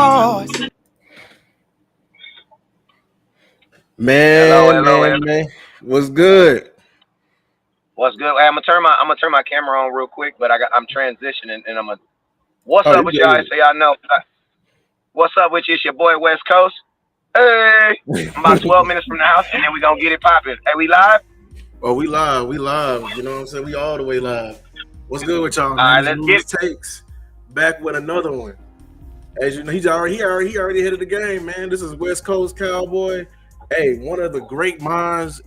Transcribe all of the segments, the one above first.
Cowboys. Man. What's good? What's good? Hey, I'm gonna turn my camera on real quick, but I'm transitioning and what's Oh, up you with y'all? good? So y'all know what's up with you? It's your boy West Coast. Hey, I'm about 12 minutes from the house, and then we gonna get it popping. Hey, we live? Oh, we live. We live. You know what I'm saying? We all the way live. What's good with y'all, All man? right, This let's get News it. Takes back with another one. As you know, he already ahead of the game, man. This is West Coast Cowboy. Hey, one of the great minds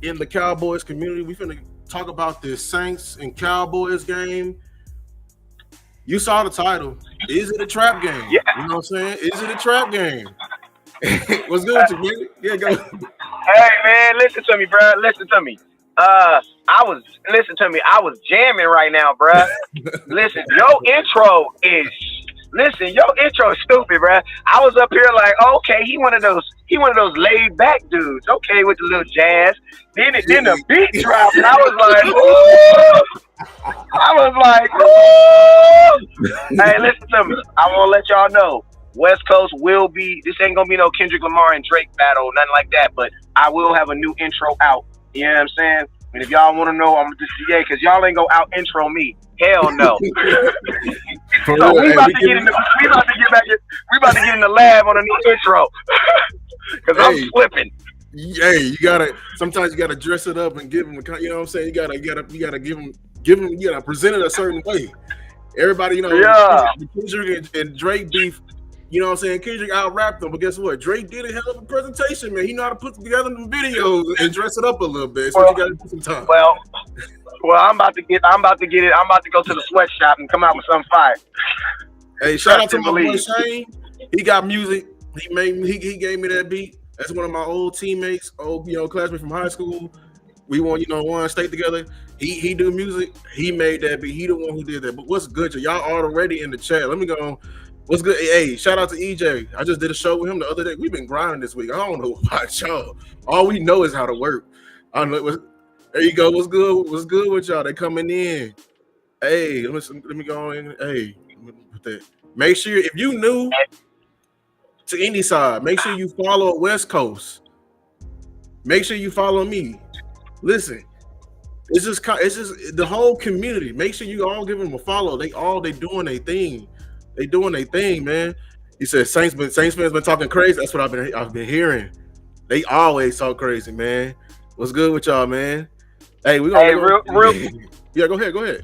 in the Cowboys community. We finna talk about this Saints and Cowboys game. You saw the title. Is it a trap game? Yeah. You know what I'm saying? Is it a trap game? What's good with you, man? Yeah, go. Hey, man, listen to me, bro. Listen to me. Listen to me. I was jamming right now, bro. Listen, your intro is stupid, bruh. I was up here like, okay, he one of those laid back dudes. Okay, with the little jazz. Then the beat dropped, and I was like, ooh. I was like, ooh. Hey, listen to me. I want to let y'all know. West Coast will be. This ain't gonna be no Kendrick Lamar and Drake battle, nothing like that. But I will have a new intro out. You know what I'm saying? And if y'all want to know, I'm just because y'all ain't gonna out intro me. Hell no. For So real, we hey, about to get in the we about to get in the lab on a new intro because I'm hey, slipping. you gotta sometimes you gotta dress it up and give them. You know what I'm saying? You gotta give them. You gotta present it a certain way. Everybody, Yeah, the Kendrick and Drake beef. You know what I'm saying? Kendrick out rapped them, but guess what? Drake did a hell of a presentation, man. He know how to put together the videos and dress it up a little bit. So well, you gotta put some time. well, I'm about to get it. I'm about to go to the sweatshop and come out with some fire. Hey, shout out Trust to and my boy believe. Shane. He got music. He gave me that beat. That's one of my old teammates, classmate from high school. We won, one state together. He do music. He made that beat. He the one who did that. But what's good? Y'all already in the chat. Let me go on. What's good? Hey, shout out to EJ. I just did a show with him the other day. We've been grinding this week. I don't know about y'all. All we know is how to work. I don't know. There you go. What's good? What's good with y'all? They coming in. Hey, let me go in. Hey, let me put that. Make sure if you new to any side, make sure you follow West Coast. Make sure you follow me. Listen, it's just the whole community. Make sure you all give them a follow. They doing their thing. They doing their thing, man. He said Saints fans been talking crazy. That's what I've been hearing. They always talk crazy, man. What's good with y'all, man? Hey, we Hey, gonna real. yeah. Go ahead.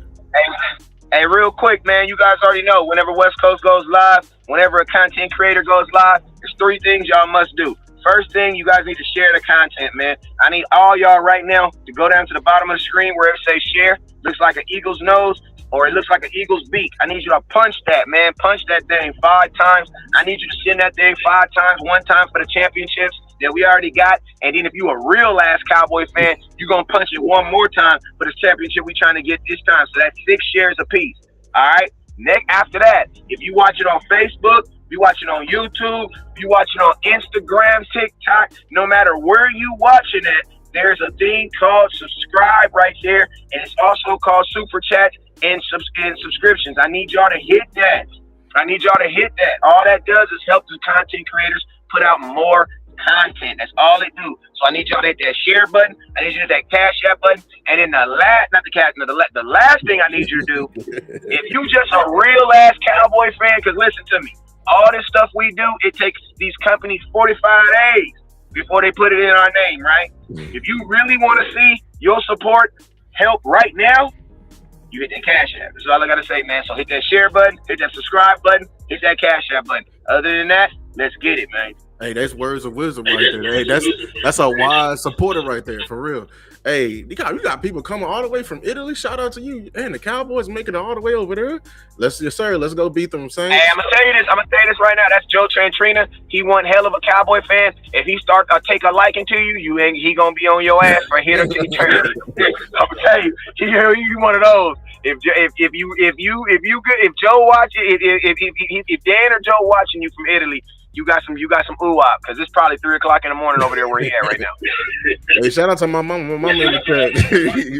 Hey, real quick, man. You guys already know. Whenever West Coast goes live, whenever a content creator goes live, there's three things y'all must do. First thing, you guys need to share the content, man. I need all y'all right now to go down to the bottom of the screen where it says share. Looks like an eagle's nose or it looks like an eagle's beak. I need you to punch that, man. Punch that thing 5 times. I need you to send that thing 5 times, 1 time for the championships that we already got. And then if you a real ass Cowboys fan, you're going to punch it 1 more time for this championship we trying to get this time. So that's 6 shares apiece. All right? Next, after that, if you watch it on Facebook, if you watch it on YouTube, if you watch it on Instagram, TikTok, no matter where you watching it, there's a thing called subscribe right there, and it's also called super chats and subscriptions. I need y'all to hit that. All that does is help the content creators put out more content. That's all it do. So I need y'all to hit that share button. I need you to hit that cash app button. And then the last thing I need you to do, if you just a real ass Cowboy fan, because listen to me, all this stuff we do, it takes these companies 45 days before they put it in our name, right? If you really want to see your support help right now, you hit that cash app. That's all I gotta say, man. So hit that share button, hit that subscribe button, hit that cash app button. Other than that, let's get it, man. Hey, that's words of wisdom right there. Hey, that's a wise supporter right there, for real. Hey, you got people coming all the way from Italy. Shout out to you. And the Cowboys making it all the way over there. Let's go beat them, Saints. Hey, I'm gonna tell you this right now. That's Joe Trantrina. He one hell of a Cowboy fan. If he start take a liking to you, he gonna be on your ass for here to eternity. I'm gonna tell you, he one of those. If Joe watching, if Dan or Joe watching you from Italy, you got some ooh-wop, because it's probably 3 o'clock in the morning over there where he at right now. Hey, shout out to my mama. My mama in the chat.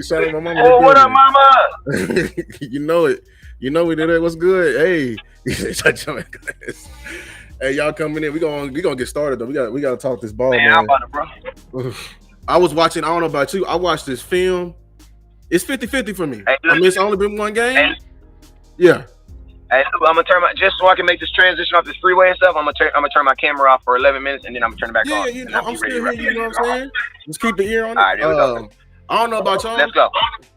Shout out to my mama. Oh, what up, mama? You know it. You know we did it. What's good? Hey. Hey, y'all coming in? We gonna get started though. We got to talk this ball, Man, how man. about it, bro? I was watching. I don't know about you. I watched this film. It's 50-50 for me. Hey, I mean, it's only been one game. Hey, Yeah. Hey, I'm gonna turn my just so I can make this transition off this freeway and stuff. I'm gonna turn my camera off for 11 minutes and then I'm gonna turn it back on. Yeah. And I'll I'm be still ready here. You know what I'm saying? Just keep the ear on it. All right, here we go. I don't know about y'all. Let's go.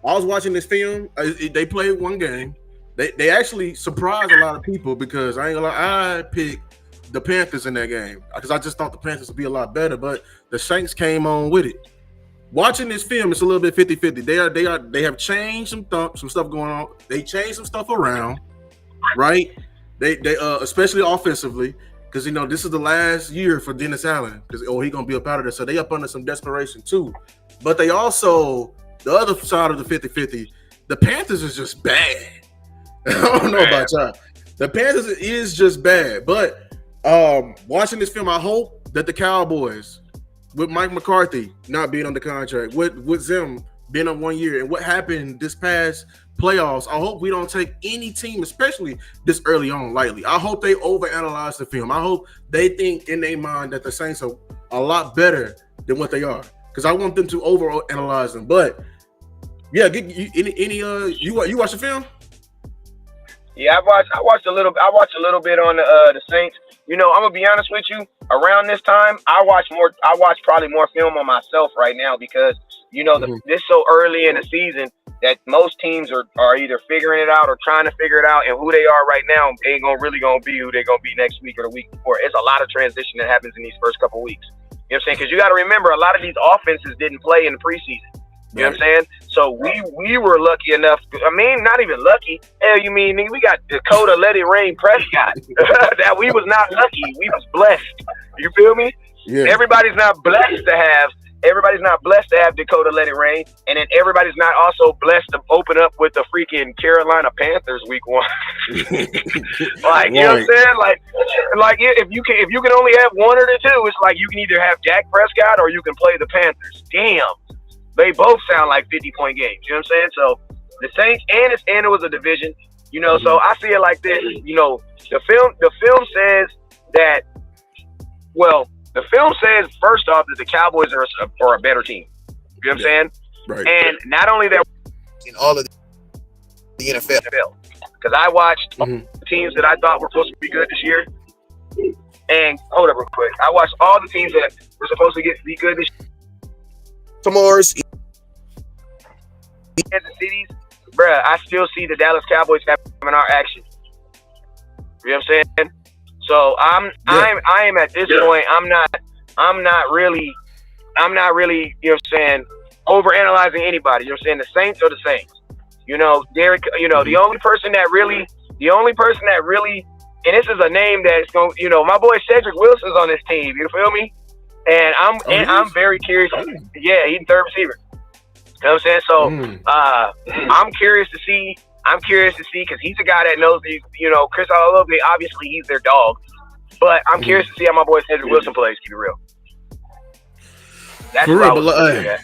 I was watching this film. They played one game. They actually surprised a lot of people because I ain't gonna lie, I picked the Panthers in that game because I just thought the Panthers would be a lot better, but the Saints came on with it. Watching this film, it's a little bit 50-50. They have changed some stuff going on. They changed some stuff around, right? They especially offensively, because you know this is the last year for Dennis Allen because he gonna be up out of there. So they up under some desperation too. But they also the other side of the 50-50, the Panthers is just bad. I don't know about y'all. The Panthers is just bad. But watching this film, I hope that the Cowboys, with Mike McCarthy not being on the contract, with them being on 1 year, and what happened this past playoffs, I hope we don't take any team, especially this early on, lightly. I hope they overanalyze the film. I hope they think in their mind that the Saints are a lot better than what they are, because I want them to overanalyze them. But yeah, you watch the film? Yeah, I watched a little bit on the Saints. You know, I'm gonna be honest with you. Around this time, I watch probably more film on myself right now because you know this so early in the season that most teams are either figuring it out or trying to figure it out, and who they are right now ain't really gonna be who they're gonna be next week or the week before. It's a lot of transition that happens in these first couple weeks. You know what I'm saying? Because you got to remember, a lot of these offenses didn't play in the preseason. You know what I'm saying? So we were lucky enough. I mean, not even lucky. Hell, you mean we got Dakota Let It Rain Prescott. That we was not lucky. We was blessed. You feel me? Yeah. Everybody's not blessed to have Dakota Let It Rain, and then everybody's not also blessed to open up with the freaking Carolina Panthers week 1. Like, you know what I'm saying? Like if you can only have one or the two, it's like you can either have Dak Prescott or you can play the Panthers. Damn. They both sound like 50-point games. You know what I'm saying? So the Saints and it was a division. You know, so I see it like this. You know, the film says that. Well, the film says first off that the Cowboys are a better team. You know what I'm saying? Right. And not only that, in all of the NFL, because I watched the teams that I thought were supposed to be good this year. And hold up real quick, I watched all the teams that were supposed to be good this year. Tomorrow's Kansas City's, bruh, I still see the Dallas Cowboys having our action. You know what I'm saying? So I am at this point. I'm not really, you know what I'm saying, overanalyzing anybody. You know what I'm saying? The Saints are the Saints. You know, Derek. You know, the only person that really, and this is a name that's going. You know, my boy Cedric Wilson's on this team. You feel me? And I'm very curious. Yeah, he's third receiver. You know what I'm saying? So I'm curious to see because he's a guy that knows these. You know, Chris Olave, obviously he's their dog, but I'm curious to see how my boy Cedric Wilson plays. Keep it real. That's for real. but,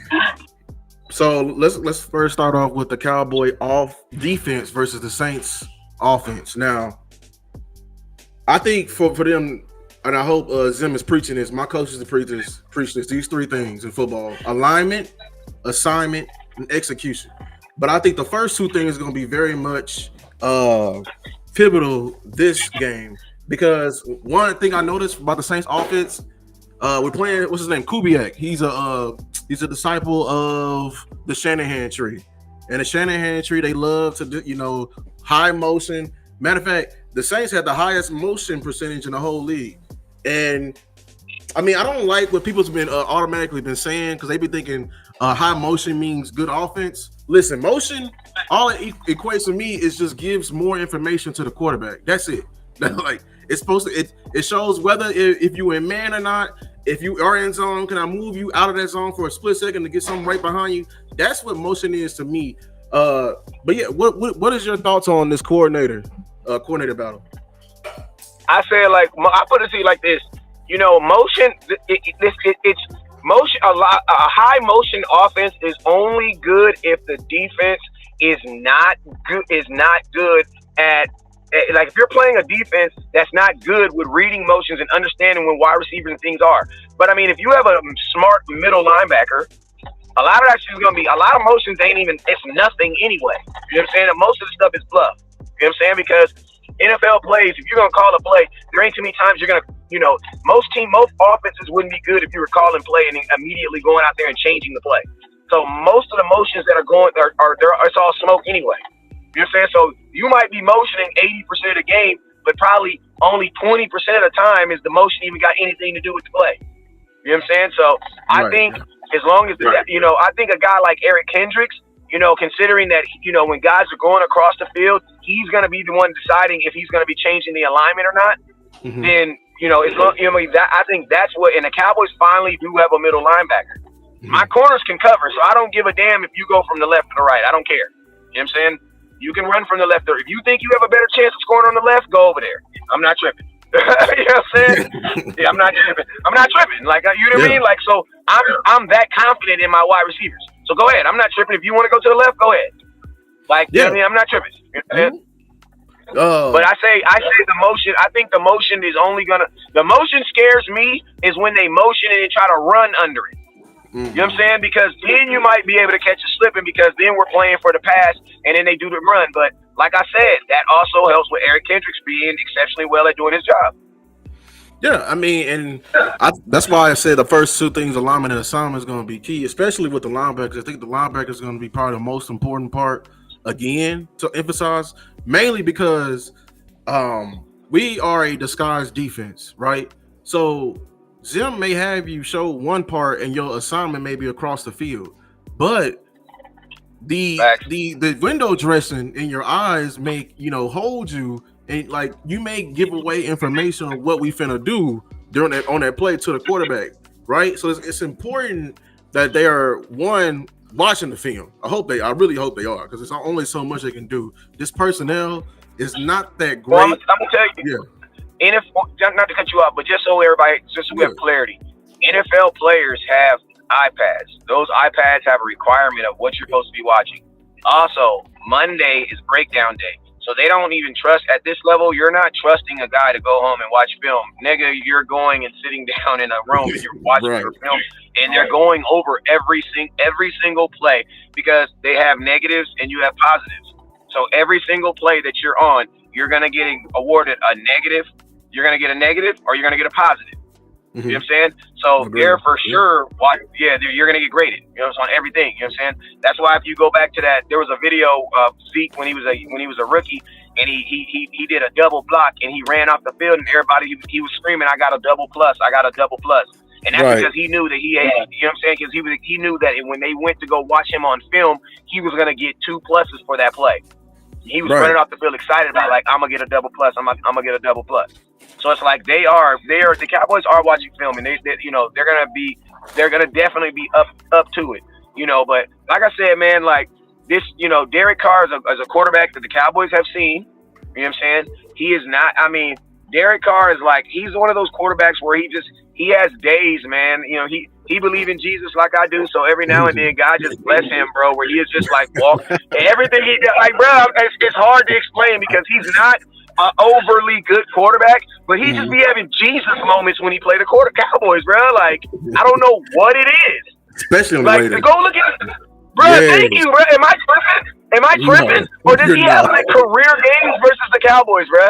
so let's first start off with the Cowboy defense versus the Saints offense. Now, I think for them. And I hope Zim is preaching this. My coaches and preachers preach this. These three things in football: alignment, assignment, and execution. But I think the first two things are going to be very much pivotal this game because one thing I noticed about the Saints offense, we're playing. What's his name? Kubiak. He's a disciple of the Shanahan tree, and the Shanahan tree they love to do, high motion. Matter of fact, the Saints had the highest motion percentage in the whole league. And I mean, I don't like what people's been automatically been saying because they be thinking high motion means good offense. Listen, motion, all it equates to me is just gives more information to the quarterback. That's it. Like it's supposed to. It shows whether if you in man or not. If you are in zone, can I move you out of that zone for a split second to get something right behind you? That's what motion is to me. But yeah, what is your thoughts on this coordinator battle? I say I put it to you like this. You know, motion. It's motion. A high motion offense is only good if the defense is not good at like if you're playing a defense that's not good with reading motions and understanding when wide receivers and things are. But I mean, if you have a smart middle linebacker, a lot of that shit is gonna be a lot of motions ain't even it's nothing anyway. You know what I'm saying? And most of the stuff is bluff. You know what I'm saying? Because NFL plays, if you're gonna call a play, there ain't too many times you're gonna, most offenses wouldn't be good if you were calling play and immediately going out there and changing the play. So most of the motions that are going are it's all smoke anyway. You know what I'm saying? So you might be motioning 80% of the game, but probably only 20% of the time is the motion even got anything to do with the play. You know what I'm saying? So I think as long as I think a guy like Eric Kendricks, considering that when guys are going across the field, he's going to be the one deciding if he's going to be changing the alignment or not. Mm-hmm. Then I think that's what. And the Cowboys finally do have a middle linebacker. Mm-hmm. My corners can cover, so I don't give a damn if you go from the left to the right. I don't care. You know what I'm saying? You can run from the left. Or if you think you have a better chance of scoring on the left, go over there. I'm not tripping. You know what I'm saying? Yeah, I'm not tripping. Like, you know what I mean? Like, so I'm that confident in my wide receivers. So go ahead. I'm not tripping. If you want to go to the left, go ahead. Like, you know what I mean? I'm not tripping. You know what I'm saying? But I say the motion. I think the motion is only gonna. The motion scares me is when they motion and try to run under it. Mm-hmm. You know what I'm saying? Because then you might be able to catch a slipping because then we're playing for the pass and then they do the run. But like I said, that also helps with Eric Kendricks being exceptionally well at doing his job. Yeah, I mean, and that's why I said the first two things, alignment and assignment, is going to be key, especially with the linebackers. I think the linebacker is going to be probably the most important part, again, to emphasize, mainly because we are a disguised defense, right? So Zim may have you show one part and your assignment may be across the field, but the window dressing in your eyes make hold you, and like you may give away information on what we finna do on that play to the quarterback, right? So it's important that they are watching the film. I really hope they are, because it's only so much they can do. This personnel is not that great. Well, I'm gonna tell you. Yeah. Not to cut you off, but just so we have clarity, NFL players have iPads. Those iPads have a requirement of what you're supposed to be watching. Also, Monday is breakdown day. So they don't even trust at this level. You're not trusting a guy to go home and watch film. Nigga, you're going and sitting down in a room and you're watching your film, and they're going over every single play, because they have negatives and you have positives. So every single play that you're on, you're going to get awarded a negative. You're going to get a negative or you're going to get a positive. Mm-hmm. You know what I'm saying? So they're for sure, you're going to get graded. It's on everything. You know what I'm saying? That's why if you go back to that, there was a video of Zeke when he was a rookie, and he did a double block and he ran off the field, and everybody he was screaming, "I got a double plus! I got a double plus!" And that's because he knew that he had, you know what I'm saying? Because he knew that when they went to go watch him on film, he was going to get 2 pluses for that play. He was running off the field excited about, like, I'm gonna get a double plus. I'm gonna get a double plus. So it's like the Cowboys are watching film, and they're gonna definitely be up to it, But like I said, man, like this, Derek Carr is a quarterback that the Cowboys have seen. You know what I'm saying? He is not. I mean, Derek Carr is like, he's one of those quarterbacks where he has days, man. He believes in Jesus like I do, so every now and then God just bless him, bro, where he is just like walk and everything he does. Like, bro, it's hard to explain because he's not an overly good quarterback, but he just be having Jesus moments when he played the Cowboys, bro. Like, I don't know what it is. Especially on the way go look at it. Bro, thank you, bro. Am I tripping? No, or does he have like career games versus the Cowboys, bro?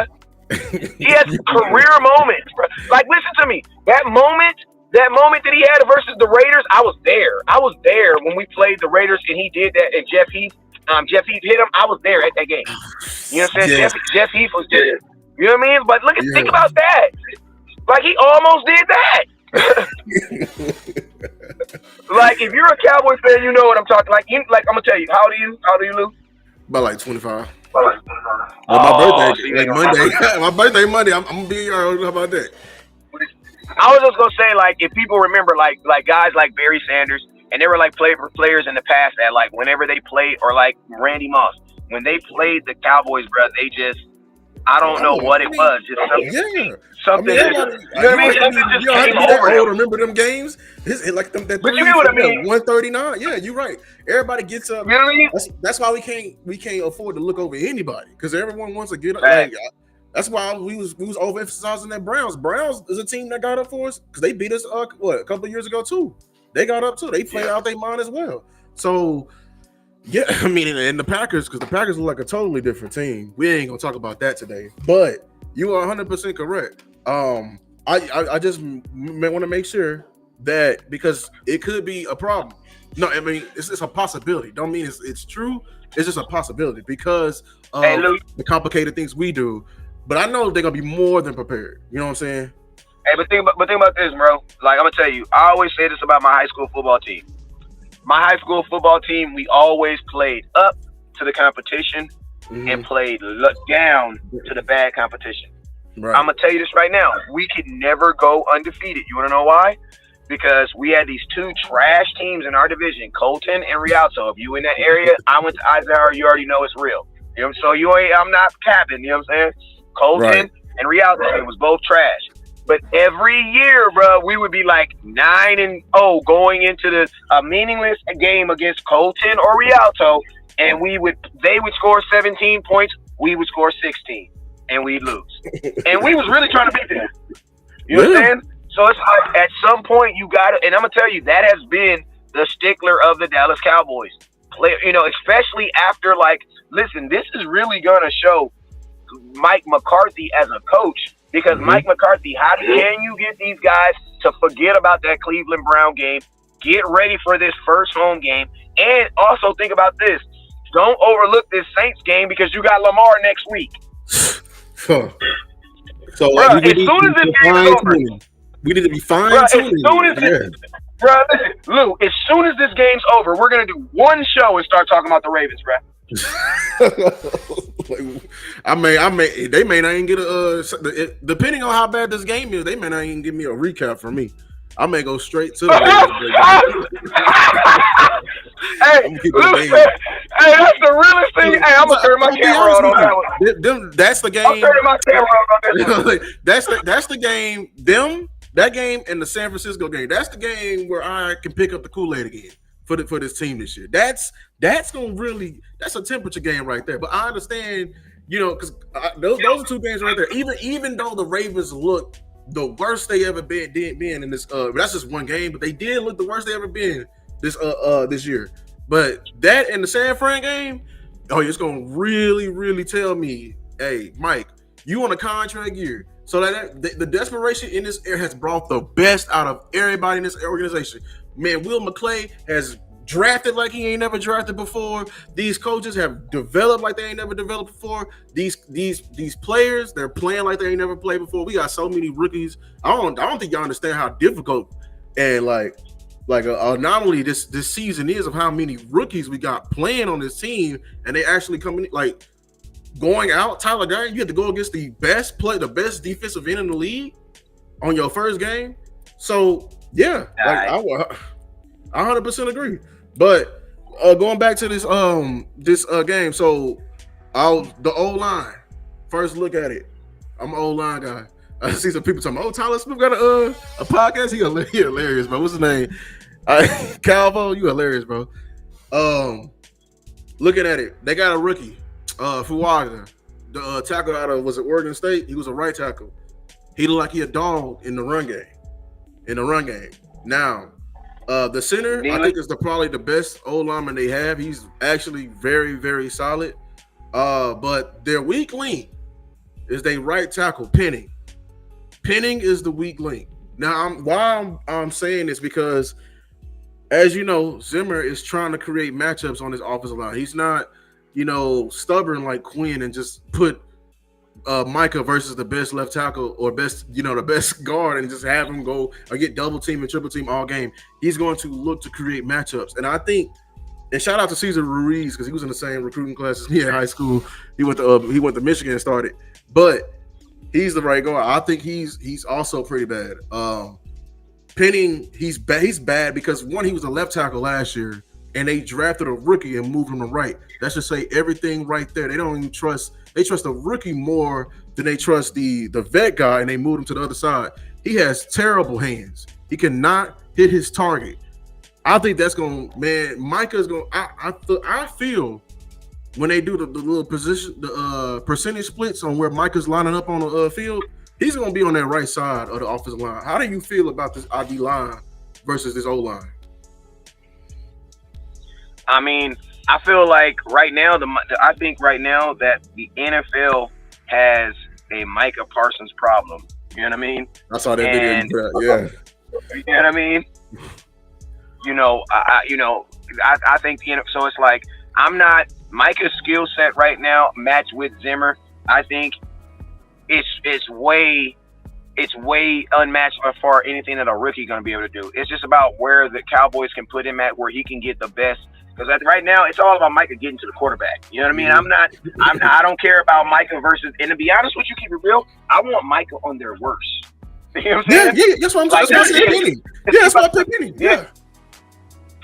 He has career moments, bro. Like, listen to me. That moment that he had versus the Raiders, I was there when we played the Raiders and he did that, and Jeff Heath hit him. I was there at that game. You know what I'm saying? Yeah. Jeff Heath was there. You know what I mean? But think about that. Like, he almost did that. Like, if you're a Cowboys fan, you know what I'm talking. Like, I'm gonna tell you. How old are you, Lou? About like 25. My birthday, Monday. My birthday Monday. I'm gonna be here. How about that? I was just gonna say, like, if people remember, like guys like Barry Sanders, and they were like players in the past that, like, whenever they played, or like Randy Moss, when they played the Cowboys, bro, I don't know what it was. Just yeah. I something mean, just, everybody, you know what I mean? you Something just don't have came to be that over old him. to remember them games. Like them, that But you three get what I from mean? 139. Yeah, you're right. Everybody gets up. You know what I mean? That's why we can't afford to look over anybody because everyone wants to get up. Fact. Like that's why we was overemphasizing that Browns. Browns is a team that got up for us because they beat us a couple of years ago too. They got up too. They played out their mind as well. So yeah, I mean, and the Packers, because the Packers look like a totally different team. We ain't gonna talk about that today, but you are 100% correct. I just want to make sure that because it could be a problem. No, I mean it's a possibility. Don't mean it's true. It's just a possibility because Hey, of Luke. the complicated things we do. But I know they're gonna be more than prepared. You know what I'm saying? Hey, but think about this, bro. Like I'm gonna tell you, I always say this about my high school football team. My high school football team, we always played up to the competition and played down to the bad competition. Right. I'm gonna tell you this right now. We could never go undefeated. You wanna know why? Because we had these two trash teams in our division, Colton and Rialto. If you in that area, I went to Eisenhower, you already know it's real. You know, so I'm not capping, you know what I'm saying? Colton and Rialto, it was both trash. But every year, bro, we would be like 9-0 going into the meaningless game against Colton or Rialto, and they would score 17 points, we would score 16, and we'd lose. And we was really trying to beat them. You know what I'm saying? So it's like at some point you gotta, and I'm gonna tell you that has been the stickler of the Dallas Cowboys. Especially after listen, this is really gonna show Mike McCarthy as a coach. Because Mike McCarthy, how can you get these guys to forget about that Cleveland Brown game, get ready for this first home game, and also think about this. Don't overlook this Saints game because you got Lamar next week. So bro, as soon as this game is over, we need to be fine-tuning. Bro, listen, Lou, as soon as this game's over, we're going to do one show and start talking about the Ravens, bro. They may not even get depending on how bad this game is, they may not even give me a recap from me. I may go straight to the Hey, that's the realest thing. Hey, I'm gonna turn my camera on that one. That's the game. I'm turning my camera on this one. That's the game. That game and the San Francisco game. That's the game where I can pick up the Kool-Aid again for this team this year. That's a temperature game right there. But I understand, because those are two games right there. Even though the Ravens look the worst they ever been in this. That's just one game, but they did look the worst they ever been this year. But that and the San Fran game, it's gonna really, really tell me, hey, Mike, you on a contract year. So that the desperation in this air has brought the best out of everybody in this organization. Man, Will McClay has drafted like he ain't never drafted before. These coaches have developed like they ain't never developed before. These players, they're playing like they ain't never played before. We got so many rookies. I don't think y'all understand how difficult and not only this season is of how many rookies we got playing on this team, and they actually coming going out. Tyler Guy, you have to go against the best defensive end in the league on your first game. So yeah, I 100% agree. But going back to this game, so the O-line, first look at it. I'm an O-line guy. I see some people talking, Tyler Smith got a podcast. He hilarious, bro. What's his name? Calvo, you hilarious, bro. Looking at it, they got a rookie, Fuaga, the tackle out of, was it Oregon State? He was a right tackle. He looked like he a dog in the run game. Now, the center, I think, is probably the best O-lineman they have. He's actually very, very solid. But their weak link is their right tackle, Penning. Penning is the weak link. Now, I'm saying this because, as you know, Zimmer is trying to create matchups on his offensive line. He's not, stubborn like Quinn and just put Micah versus the best left tackle or the best guard and just have him go or get double team and triple team all game. He's going to look to create matchups. And I think, and shout out to Cesar Ruiz because he was in the same recruiting class as me in high school. He went to Michigan and started, but he's the right guard. I think he's also pretty bad. Penning, he's bad because one, he was a left tackle last year, and they drafted a rookie and moved him to right. That should say everything right there. They don't even trust They trust the rookie more than they trust the vet guy, and they move him to the other side. He has terrible hands. He cannot hit his target. I think that's going to, man, Micah's going to, I feel when they do the little position, the percentage splits on where Micah's lining up on the field, he's going to be on that right side of the offensive line. How do you feel about this ID line versus this O line? I mean, I feel like right now, I think right now that the NFL has a Micah Parsons problem. You know what I mean? I saw that video. Yeah. You know what I mean? I think so. It's like I'm not Micah's skill set right now matched with Zimmer. I think it's way unmatched as far as anything that a rookie going to be able to do. It's just about where the Cowboys can put him at, where he can get the best. Because right now, it's all about Micah getting to the quarterback. You know what I mean? I don't care about Micah versus. And to be honest with you, keep it real, I want Micah on their worst. You know what I'm saying? Yeah, that's what I'm saying. That's what I pick. Yeah.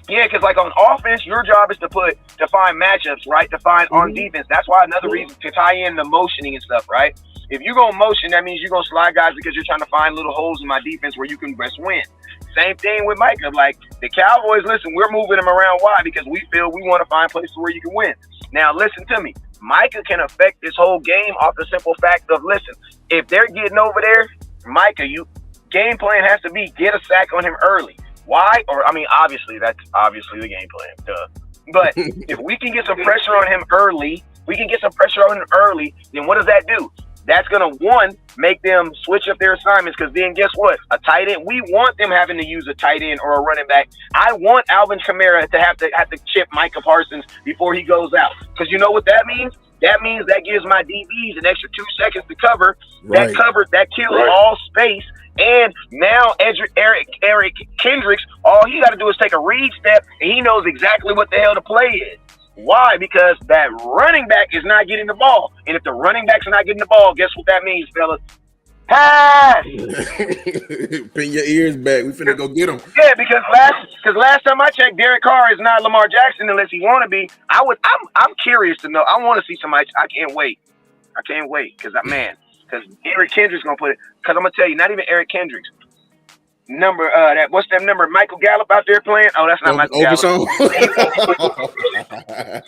Yeah, because like on offense, your job is to find matchups, right? To find on defense. That's why another reason to tie in the motioning and stuff, right? If you're going to motion, that means you're going to slide guys because you're trying to find little holes in my defense where you can best win. Same thing with Micah. Like the Cowboys, listen, we're moving him around. Why? Because we feel we want to find places where you can win. Now, listen to me. Micah can affect this whole game off the simple fact of, listen, if they're getting over there, Micah, game plan has to be get a sack on him early. Why? Obviously, that's obviously the game plan. Duh. But if we can get some pressure on him early, then what does that do? That's going to, one, make them switch up their assignments because then guess what? A tight end, we want them having to use a tight end or a running back. I want Alvin Kamara to have to chip Micah Parsons before he goes out. Because you know what that means? That means that gives my DBs an extra 2 seconds to cover. Right. That kills all space. And now Eric Kendricks, all he got to do is take a read step, and he knows exactly what the hell the play is. Why? Because that running back is not getting the ball. And if the running back's not getting the ball, guess what that means, fellas? Pass! Pin your ears back. We finna go get him. Yeah, because last time I checked, Derek Carr is not Lamar Jackson unless he want to be. I'm curious to know. I want to see somebody. I can't wait. Because Eric Kendricks going to put it. Because I'm going to tell you, not even Eric Kendricks. What's that number? Michael Gallup out there playing? Oh, that's not Michael Gallup.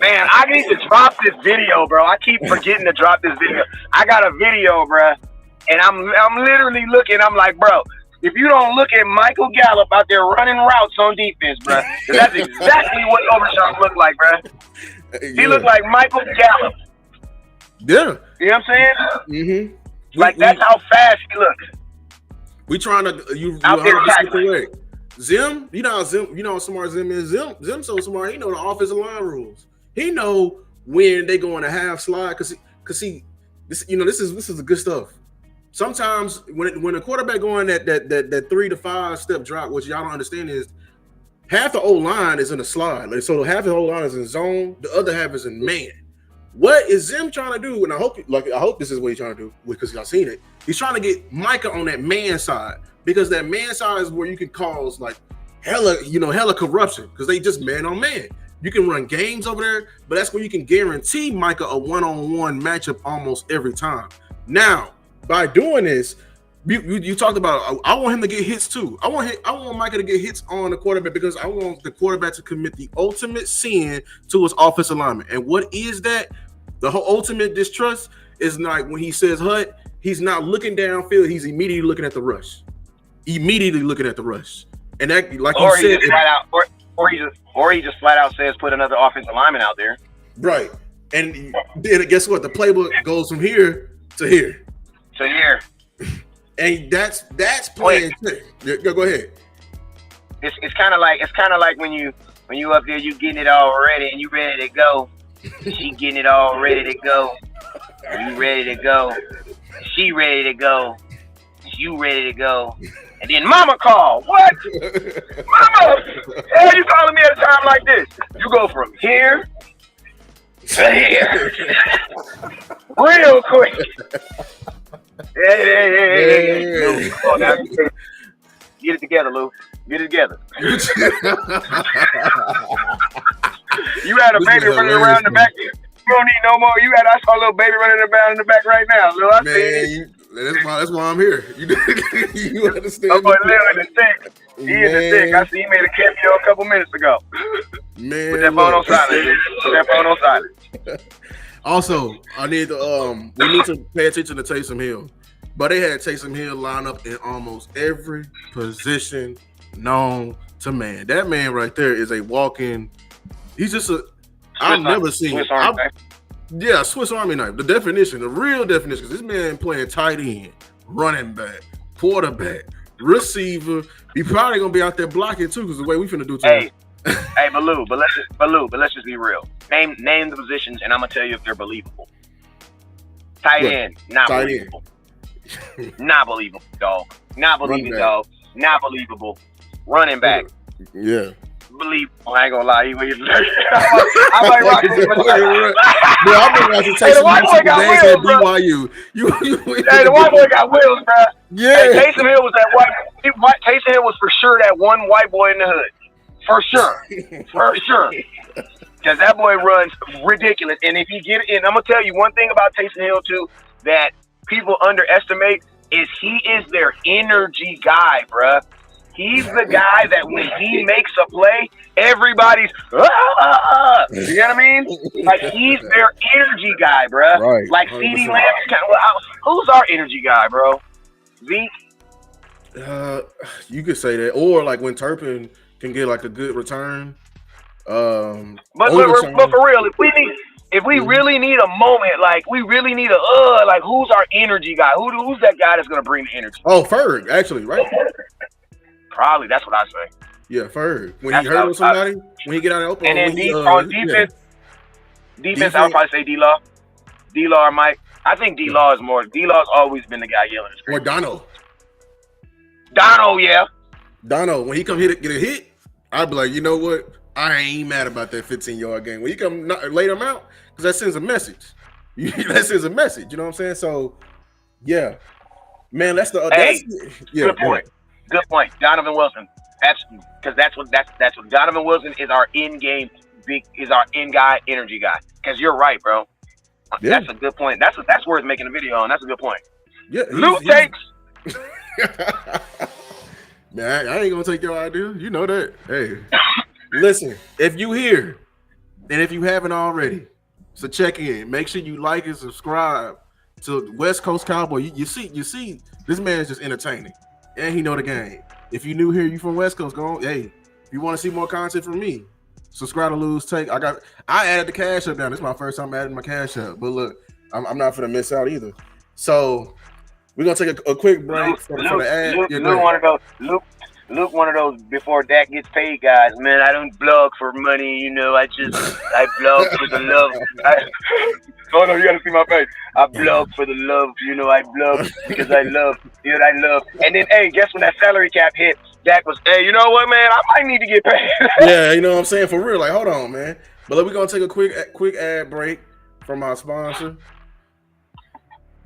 Man, I need to drop this video, bro. I keep forgetting to drop this video. I got a video, bro, and I'm literally looking. I'm like, bro, if you don't look at Michael Gallup out there running routes on defense, bro, that's exactly what Overshawn looked like, bro. He looked like Michael Gallup. Yeah. You know what I'm saying? Mm-hmm. That's how fast he looks. We trying to you 100% correct. Zim, you know how smart Zim is. Zim so smart. He know the offensive line rules. He know when they go on a half slide because this is the good stuff. Sometimes when a quarterback going that 3 to 5 step drop, which y'all don't understand is half the O line is in a slide. Like, so half the O line is in zone, the other half is in man. What is Zim trying to do? And I hope this is what he's trying to do because y'all seen it. He's trying to get Micah on that man side because that man side is where you can cause like hella corruption because they just man on man. You can run games over there, but that's where you can guarantee Micah a one-on-one matchup almost every time. Now, by doing this, you talked about I want him to get hits too. I want Micah to get hits on the quarterback because I want the quarterback to commit the ultimate sin to his offensive lineman. And what is that? The whole ultimate distrust is like when he says hut, he's not looking downfield, he's immediately looking at the rush. And that, like or you said, he just flat out says put another offensive lineman out there. Right. And then guess what? The playbook goes from here to here. To here. And that's playing. Go ahead. It's kind of like when you up there, you getting it all ready and you ready to go. She getting it all ready to go. You ready to go. She ready to go. You ready to go. And then mama call. What? Mama! Hey, you calling me at a time like this? You go from here to here. Real quick. Hey. Come on now. Get it together, Lou. Get it together. You had a baby running around in the back there. You don't need no more. I saw a little baby running around in the back right now. Lil, I see. That's why I'm here. You Oh understand? boy, Lil in the thick. He in the thick. I see he made a cameo a couple minutes ago. Man, put that phone on silent. Put that phone on silent. Also, we need to pay attention to Taysom Hill. But they had Taysom Hill line up in almost every position known to man. That man right there is a walking. He's just a. I've never seen. Swiss Army knife. The definition, the real definition, because this man playing tight end, running back, quarterback, receiver. He probably gonna be out there blocking too, because the way we finna do today. Hey, Baloo, but let's just be real. Name the positions, and I'm gonna tell you if they're believable. Tight end, not believable. Not believable, dog. Not believable, dog. Not believable. Running back. Yeah. Believable. I ain't gonna lie. I might rock with Bro, I've been watching Taysom Hill at BYU. Hey, the white boy got wheels, bro. Yeah. Hey, Taysom Hill was that white. Taysom Hill was for sure that one white boy in the hood. For sure. For sure. Because that boy runs ridiculous. And if you get it, and I'm going to tell you one thing about Taysom Hill, too, that people underestimate is he is their energy guy, bruh. He's the guy that when he makes a play, everybody's, you know what I mean? Like, he's their energy guy, bruh. Right. Like, CD Lamb. Who's our energy guy, bro? Zeke? You could say that. Or, like, when Turpin can get, like, a good return. But for real, if we really need a moment, like we really need like who's our energy guy? Who's that guy that's gonna bring the energy? Oh, Ferg, actually, right? Probably, that's what I say. Yeah, Ferg. When he hurt somebody, when he get out of open, and then on defense, I would probably say D-Law or Mike. I think D-Law is more. D-Law's always been the guy yelling at the screen. Or Dono. Yeah. Dono, when he come get a hit, I'd be like, you know what? I ain't mad about that 15-yard game. When you come lay them out, because that sends a message. That sends a message. You know what I'm saying? So, yeah, man, that's the. Good point. Good point. Donovan Wilson. That's what Donovan Wilson is our in-game in-guy energy guy. Because you're right, bro. Yeah. That's a good point. That's worth making a video on. That's a good point. Yeah, Luke takes. Man, I ain't gonna take your idea. You know that. Hey. Listen, if you here, and if you haven't already, so check in. Make sure you like and subscribe to West Coast Cowboy. You see, this man is just entertaining, and he know the game. If you new here, you from West Coast, go on. Hey, if you want to see more content from me, subscribe to Lose Take. I added the cash up down. This is my first time adding my cash up, but look, I'm not gonna miss out either. So we're gonna take a quick break for the ad. Luke, one of those before Dak gets paid guys. Man, I don't blog for money, you know. I blog for the love. Oh no, you gotta see my face. I blog for the love, you know. I blog because I love, you know. I love. And then, hey, guess when that salary cap hit, Dak was, hey, you know what, man? I might need to get paid. Yeah, you know what I'm saying, for real. Like, hold on, man. But we're gonna take a quick ad break from our sponsor.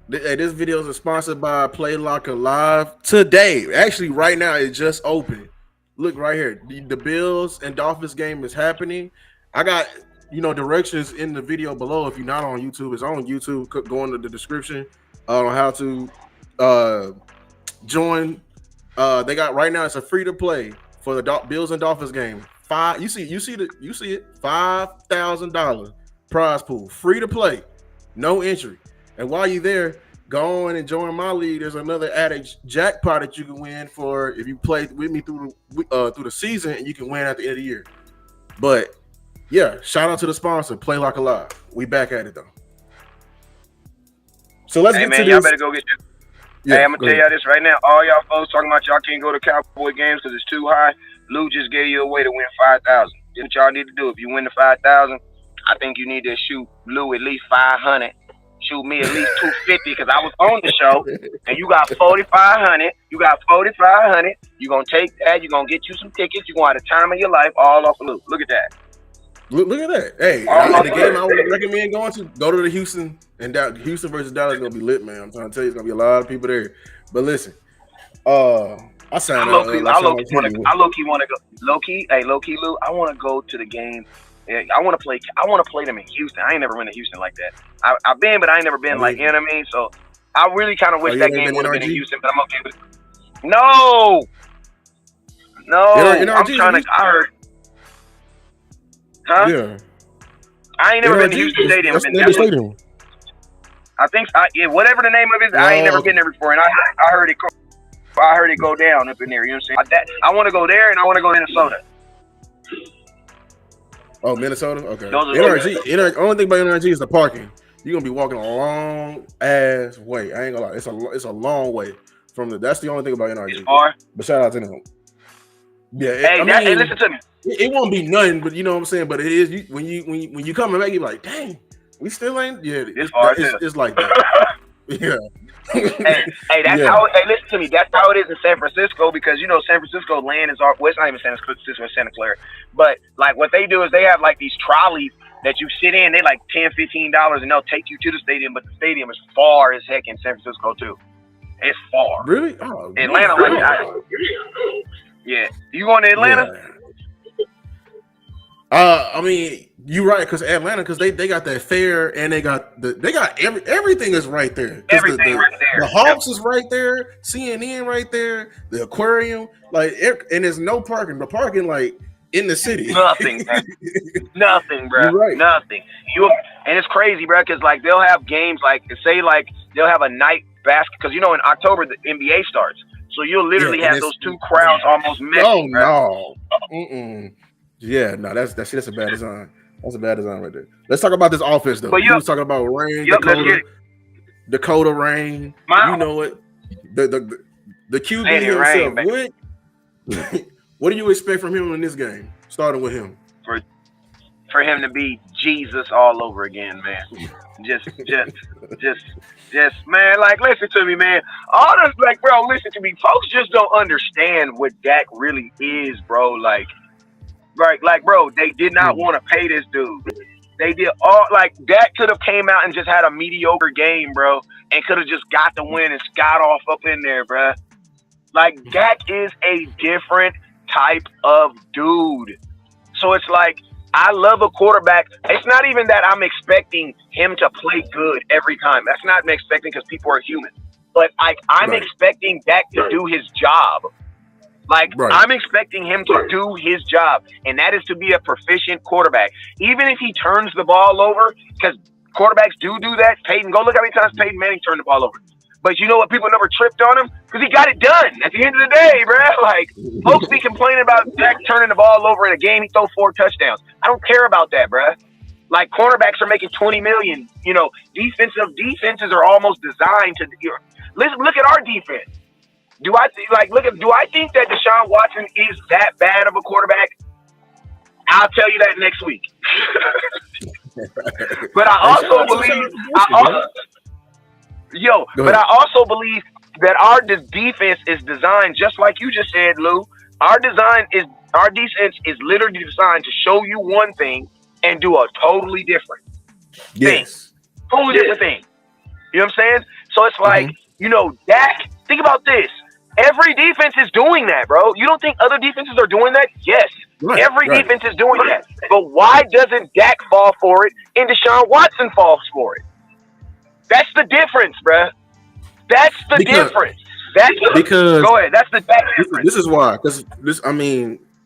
Hey, this video is sponsored by Play Locker Live today. Actually, right now, it just opened. Look right here. The Bills and Dolphins game is happening. I got, directions in the video below. If you're not on YouTube, it's on YouTube. Go into the description on how to join. They got right now. It's a free to play for the Bills and Dolphins game. You see it. $5,000 prize pool, free to play, no entry. And while you're there, go on and join my league. There's another added jackpot that you can win for if you play with me through the season, and you can win at the end of the year. But yeah, shout out to the sponsor, Play Like a Live. We back at it though. So let's get to this. Y'all better go get this. Yeah, hey, I'm gonna tell y'all this right now. All y'all folks talking about y'all can't go to Cowboy games because it's too high. Lou just gave you a way to win $5,000. That's what y'all need to do. If you win the $5,000, I think you need to shoot Lou at least $500. Shoot me at least $250 because I was on the show, and you got $4,500. You got $4,500. You're gonna take that. You're gonna get you some tickets. You're gonna have the time of your life all off of Lou. Look at that. Look at that. Hey, the game I would recommend going to, go to the Houston, and Houston versus Dallas is gonna be lit, man. I'm trying to tell you, it's gonna be a lot of people there. But listen, I signed up. I low key want to go. Low key, Lou. I want to go to the game Yeah, I want to play. I want to play them in Houston. I ain't never been to Houston like that. I've been, but I ain't never been Oh, like, yeah. you know what I mean. So I really kind of Oh, wish you that ain't game been would have been in NRG? Houston, but I'm okay with it. No, no, I'm NRG is in trying to. Houston. I heard, huh? Yeah. I ain't never been to NRG, Houston Stadium. that's Been the name of the definitely. stadium. I think yeah, whatever the name of it is, I ain't Oh, never okay. been there before, and I heard it. I heard it go down up in there. You know what I'm saying? I want to go there, and I want to go to Minnesota. Oh, Minnesota? Okay. Those are NRG, only thing about NRG is the parking. You're gonna be walking a long ass way. I ain't gonna lie. It's a long way from that's the only thing about it's NRG. far. But shout out to them. Yeah, Hey, hey, listen to me. it won't be nothing, but you know what I'm saying. But it is when you coming back, you're like, dang, we still ain't. Yeah, It's far too. it's like that. Yeah. hey, that's Yeah. how. Hey, listen to me. That's how it is in San Francisco because you know San Francisco land is well, it's not even San Francisco, it's Santa Clara. But like what they do is they have like these trolleys that you sit in. They like $10-15, and they'll take you to the stadium. But the stadium is far as heck in San Francisco too. It's far. Really? Oh, Atlanta, yeah. You going to Atlanta? Yeah. I mean, you're right because Atlanta, because they got that fair and they got everything is right there. Everything right there. The Hawks is right there, CNN right there, the aquarium, like, and there's no parking. The parking like in the city. Nothing, bro. Nothing, bro. You're right. Nothing. And it's crazy, bro, because like they'll have games like say like they'll have a night basket because you know in October the NBA starts, so you'll literally have those two crowds almost meshing. Oh no. Yeah, no, that's a bad design. That's a bad design right there. Let's talk about this offense though. You was talking about Rain, Dakota Rain. You know it. The QB himself. What do you expect from him in this game? Starting with him. For him to be Jesus all over again, man. Just man, like listen to me, man. All this like bro, listen to me. Folks just don't understand what Dak really is, bro. Like bro, they did not want to pay this dude. They did all like Dak could have came out and just had a mediocre game, bro, and could have just got the win and got off up in there, bro. Like Dak is a different type of dude. So it's like I love a quarterback. It's not even that I'm expecting him to play good every time. That's not me expecting because people are human. But I'm expecting Dak to do his job. I'm expecting him to do his job, and that is to be a proficient quarterback. Even if he turns the ball over, because quarterbacks do that. Peyton, go look how many times Peyton Manning turned the ball over. But you know what? People never tripped on him because he got it done at the end of the day, bro. Like, folks be complaining about Dak turning the ball over in a game. He throw 4 touchdowns. I don't care about that, bro. Like, cornerbacks are making $20 million. You know, defenses are almost designed to. Listen, look at our defense. Do I think that Deshaun Watson is that bad of a quarterback? I'll tell you that next week. But I also believe. But I also believe that our defense is designed just like you just said, Lou. Our defense is literally designed to show you one thing and do a totally different thing. Totally different thing. You know what I'm saying? So it's like, you know, Dak, think about this. Every defense is doing that, bro. You don't think other defenses are doing that? Yes. Every defense is doing that. But why doesn't Dak fall for it and Deshaun Watson falls for it? That's the difference, bruh. That's the difference. Go ahead. That's the difference. This is why. Because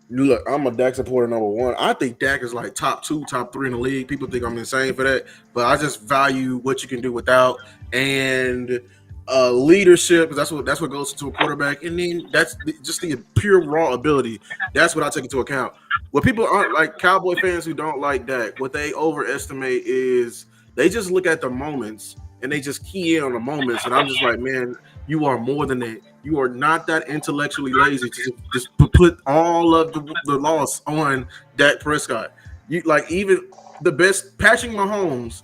look, I'm a Dak supporter number one. I think Dak is like top 2, top 3 in the league. People think I'm insane for that, but I just value what you can do without and leadership. Because that's what goes into a quarterback, and then that's just the pure raw ability. That's what I take into account. What people aren't like Cowboy fans who don't like Dak, what they overestimate is they just look at the moments. And they just key in on the moments, and I'm just like, man, you are more than that. You are not that intellectually lazy to just put all of the loss on Dak Prescott. You like even the best Patrick Mahomes,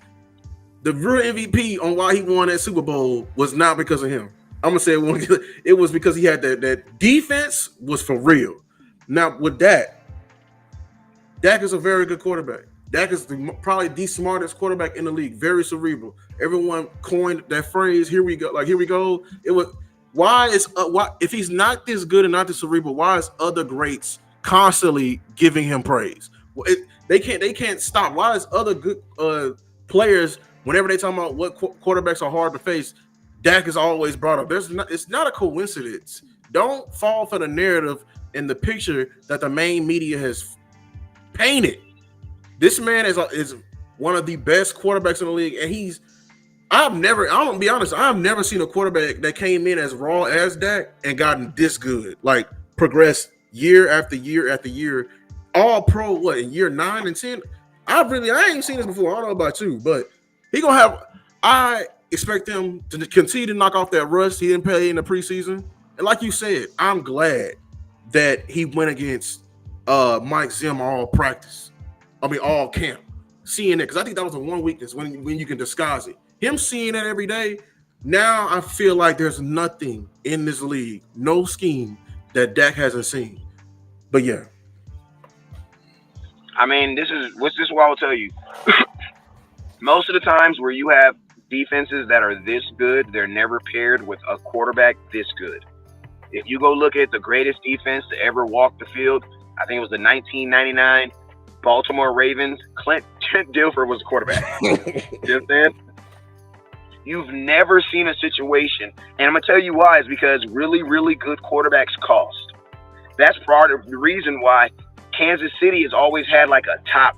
the real MVP on why he won that Super Bowl was not because of him. I'm gonna say it was because he had that defense was for real. Now with Dak is a very good quarterback. Dak is probably the smartest quarterback in the league. Very cerebral. Everyone coined that phrase. Here we go. Like here we go. It was why if he's not this good and not this cerebral, why is other greats constantly giving him praise? They can't stop. Why is other good players, whenever they talk about what quarterbacks are hard to face, Dak is always brought up. It's not a coincidence. Don't fall for the narrative and the picture that the main media has painted. This man is one of the best quarterbacks in the league, and I'm gonna be honest, I've never seen a quarterback that came in as raw as Dak and gotten this good. Like progressed year after year after year. All pro in year 9 and 10? I ain't seen this before. I don't know about you, but he gonna have. I expect him to continue to knock off that rust he didn't play in the preseason. And like you said, I'm glad that he went against Mike Zim all practice. All camp. Seeing it, because I think that was the one weakness when you can disguise it. Him seeing that every day, now I feel like there's nothing in this league, no scheme that Dak hasn't seen. But yeah. This is what I will tell you. Most of the times where you have defenses that are this good, they're never paired with a quarterback this good. If you go look at the greatest defense to ever walk the field, I think it was the 1999 Baltimore Ravens. Trent Dilfer was the quarterback. You know what I'm saying? You've never seen a situation, and I'm going to tell you why, is because really, really good quarterbacks cost. That's part of the reason why Kansas City has always had like a top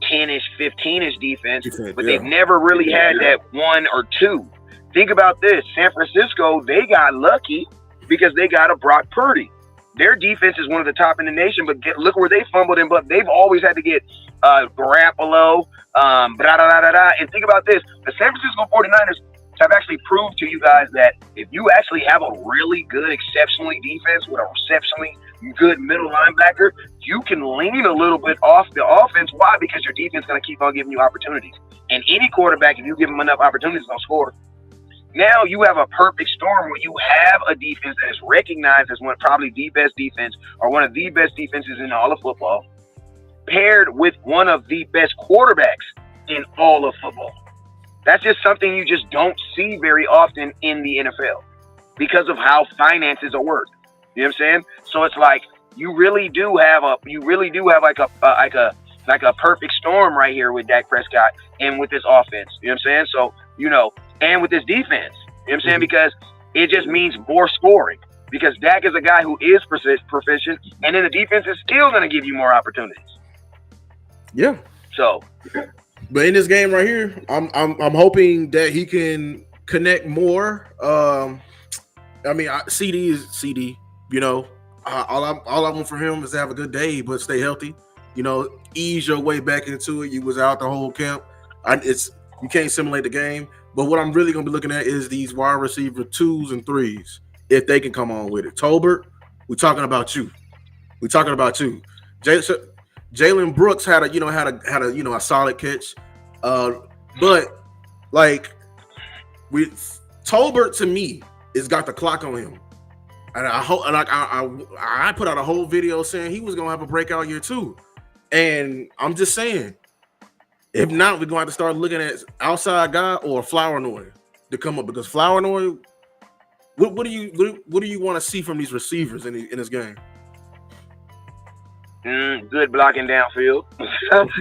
10-ish, 15-ish defense, but they've never really had that 1 or 2. Think about this. San Francisco, they got lucky because they got a Brock Purdy. Their defense is one of the top in the nation, but look where they fumbled in, but they've always had to get Garoppolo, and think about this. The San Francisco 49ers have actually proved to you guys that if you actually have a really good, exceptionally defense with a exceptionally good middle linebacker, you can lean a little bit off the offense. Why? Because your defense is going to keep on giving you opportunities. And any quarterback, if you give them enough opportunities, they'll score. Now you have a perfect storm where you have a defense that is recognized as probably the best defense or one of the best defenses in all of football, paired with one of the best quarterbacks in all of football. That's just something you just don't see very often in the NFL because of how finances are worked. You know what I'm saying? So it's like you really do have like a perfect storm right here with Dak Prescott and with this offense. You know what I'm saying? So, and with this defense. You know what I'm saying? Because it just means more scoring. Because Dak is a guy who is proficient, and then the defense is still going to give you more opportunities. Yeah. So, but in this game right here, I'm hoping that he can connect more. CD is CD. All I want for him is to have a good day, but stay healthy. Ease your way back into it. You was out the whole camp. You can't simulate the game. But what I'm really gonna be looking at is these wide receiver 2s and 3s, if they can come on with it. Tolbert, we're talking about you. Jalen Brooks had a solid catch, but like Tolbert to me has got the clock on him, and I put out a whole video saying he was gonna have a breakout year too, and I'm just saying, if not, we're gonna have to start looking at outside guy or Flournoy to come up, because Flournoy, what do you want to see from these receivers in this game? Good blocking downfield.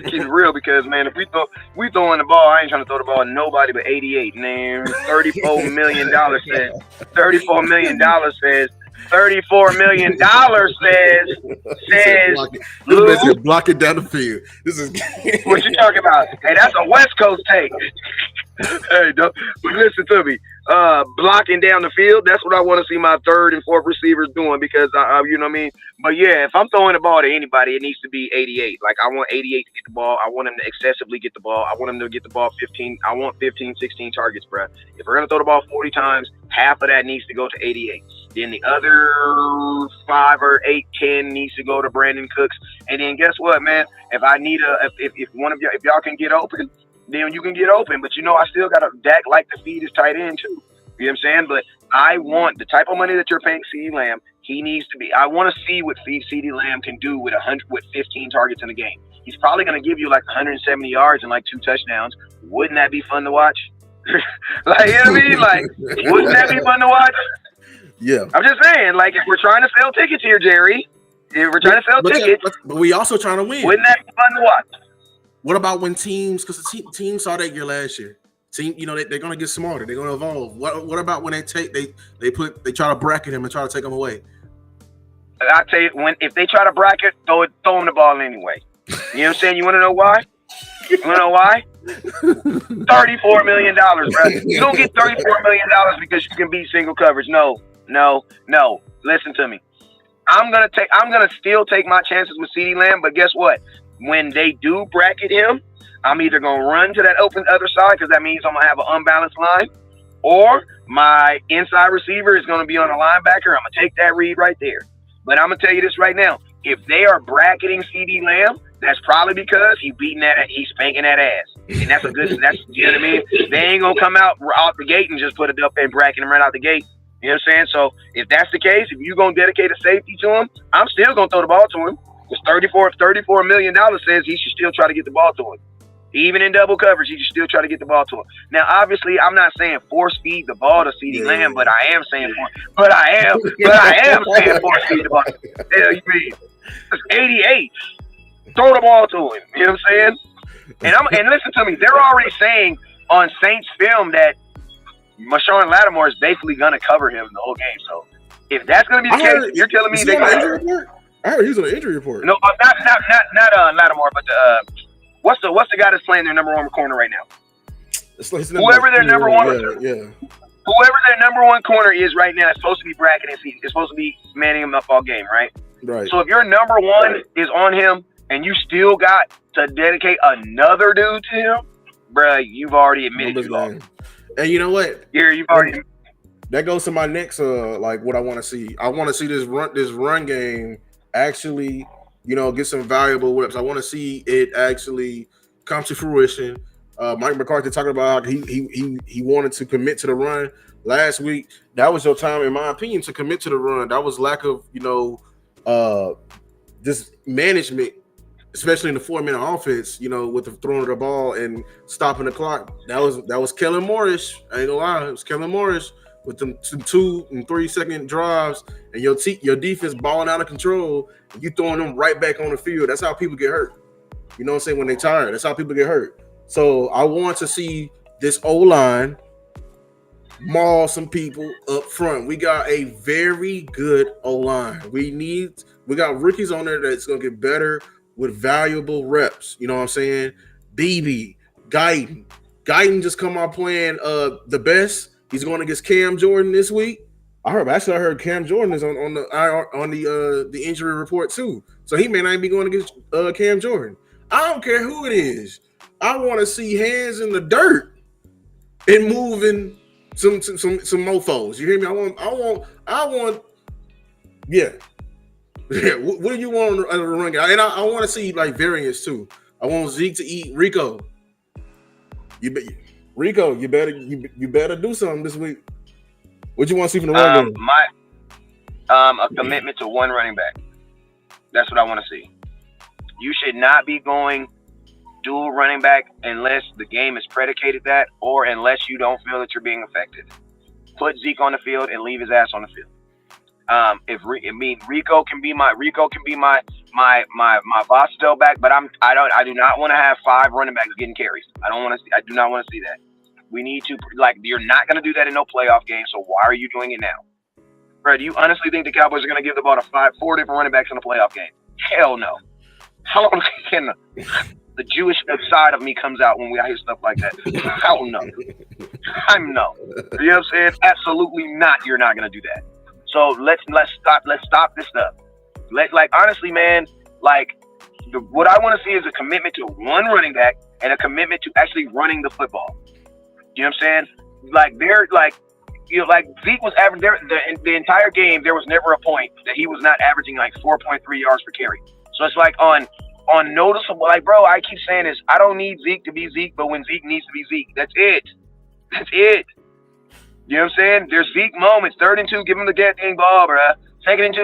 Keep it real, because man, if we throwing the ball, I ain't trying to throw the ball at nobody but 88. Man, $34 million says. $34 million says. Lou, block it down the field. This is what you talking about? Hey, that's a West Coast take. Hey, but listen to me. Blocking down the field, that's what I want to see my third and fourth receivers doing, because you know what I mean. But yeah, if I'm throwing the ball to anybody, it needs to be 88. Like, I want 88 to get the ball. I want him to excessively get the ball. I want him to get the ball 15. I want 15, 16 targets, bro. If we're gonna throw the ball 40 times, half of that needs to go to 88. Then the other 5 or 8, 10 needs to go to Brandon Cooks. And then guess what, man? If I need if one of y'all, if y'all can get open, then you can get open. But I still got a Dak like to feed his tight end too. You know what I'm saying? But I want the type of money that you're paying CeeDee Lamb. He needs to be. I want to see what CeeDee Lamb can do with 15 targets in a game. He's probably going to give you like 170 yards and like 2 touchdowns. Wouldn't that be fun to watch? Like, you know what I mean? Like, wouldn't that be fun to watch? Yeah. I'm just saying, like, if we're trying to sell tickets here, Jerry, We're trying to sell tickets. But we also trying to win. Wouldn't that be fun to watch? What about when teams, because the teams saw that year last year. Team, they're gonna get smarter. They're gonna evolve. What about when they try to bracket him and try to take him away? I tell you, if they try to bracket, throw him the ball anyway. You know what I'm saying? You want to know why? You want to know why? $34 million, bro. You don't get $34 million because you can beat single coverage. No. Listen to me. I'm gonna still take my chances with CeeDee Lamb, but guess what? When they do bracket him, I'm either gonna run to that open other side because that means I'm gonna have an unbalanced line, or my inside receiver is gonna be on a linebacker. I'm gonna take that read right there. But I'm gonna tell you this right now: if they are bracketing CeeDee Lamb, that's probably because he's spanking that ass, and that's you know what I mean. They ain't gonna come out the gate and just put it up and bracket him right out the gate. You know what I'm saying? So if that's the case, if you're gonna dedicate a safety to him, I'm still gonna throw the ball to him. Because $34 million says he should still try to get the ball to him. Even in double coverage, he should still try to get the ball to him. Now, obviously, I'm not saying force feed the ball to CeeDee Lamb, but I am saying saying force feed the ball. Hell, you mean? It's 88. Throw the ball to him. You know what I'm saying? And listen to me, they're already saying on Saints film that Marshawn Lattimore is basically going to cover him the whole game. So if that's going to be the case, you're telling me they're going to. I heard he was on the injury report. No, not Lattimore, but what's the guy that's playing their number one corner right now? Whoever their number one, whoever their number one corner is right now is supposed to be bracketing season. It's supposed to be manning him up all game, right? Right. So if your number one is on him and you still got to dedicate another dude to him, bruh, you've already admitted you lost. And you know what? Yeah, you've already. That goes to my next what I want to see. I want to see this run game actually, get some valuable reps. I want to see it actually come to fruition. Mike McCarthy talking about how he wanted to commit to the run last week. That was your time, in my opinion, to commit to the run. That was lack of this management, especially in the 4-minute offense. With the throwing of the ball and stopping the clock. That was Kellen Morris. I ain't gonna lie, it was Kellen Morris with them 2 and 3 second drives, and your defense balling out of control, and you throwing them right back on the field. That's how people get hurt. You know what I'm saying? When they tired, that's how people get hurt. So I want to see this O-line maul some people up front. We got a very good O-line. We got rookies on there that's gonna get better with valuable reps. You know what I'm saying? BB, Guyton just come out playing the best. He's going against Cam Jordan this week. I heard Cam Jordan is on the injury report too. So he may not even be going against Cam Jordan. I don't care who it is. I want to see hands in the dirt and moving some mofos. You hear me? I want. Yeah. What do you want on the run game? And I want to see variance too. I want Zeke to eat Rico. Rico, you better do something this week. What you want to see from the run game? A commitment to one running back. That's what I want to see. You should not be going dual running back unless the game is predicated that, or unless you don't feel that you're being effective. Put Zeke on the field and leave his ass on the field. Rico can be my Vostell back, but I do not want to have 5 running backs getting carries. I do not want to see that. We need to, you're not going to do that in no playoff game, so why are you doing it now? Bro, do you honestly think the Cowboys are going to give the ball to 4 different running backs in a playoff game? Hell no. How long can the Jewish side of me comes out when I hear stuff like that? Hell no. I'm no. You know what I'm saying? Absolutely not. You're not going to do that. So let's stop this stuff. Honestly, man, what I want to see is a commitment to one running back and a commitment to actually running the football. You know what I'm saying? Zeke was averaging the entire game. There was never a point that he was not averaging 4.3 yards per carry. So it's on noticeable. Bro, I keep saying this. I don't need Zeke to be Zeke, but when Zeke needs to be Zeke, that's it. You know what I'm saying? There's Zeke moments. 3rd and 2, give him the dang ball, bro. 2nd and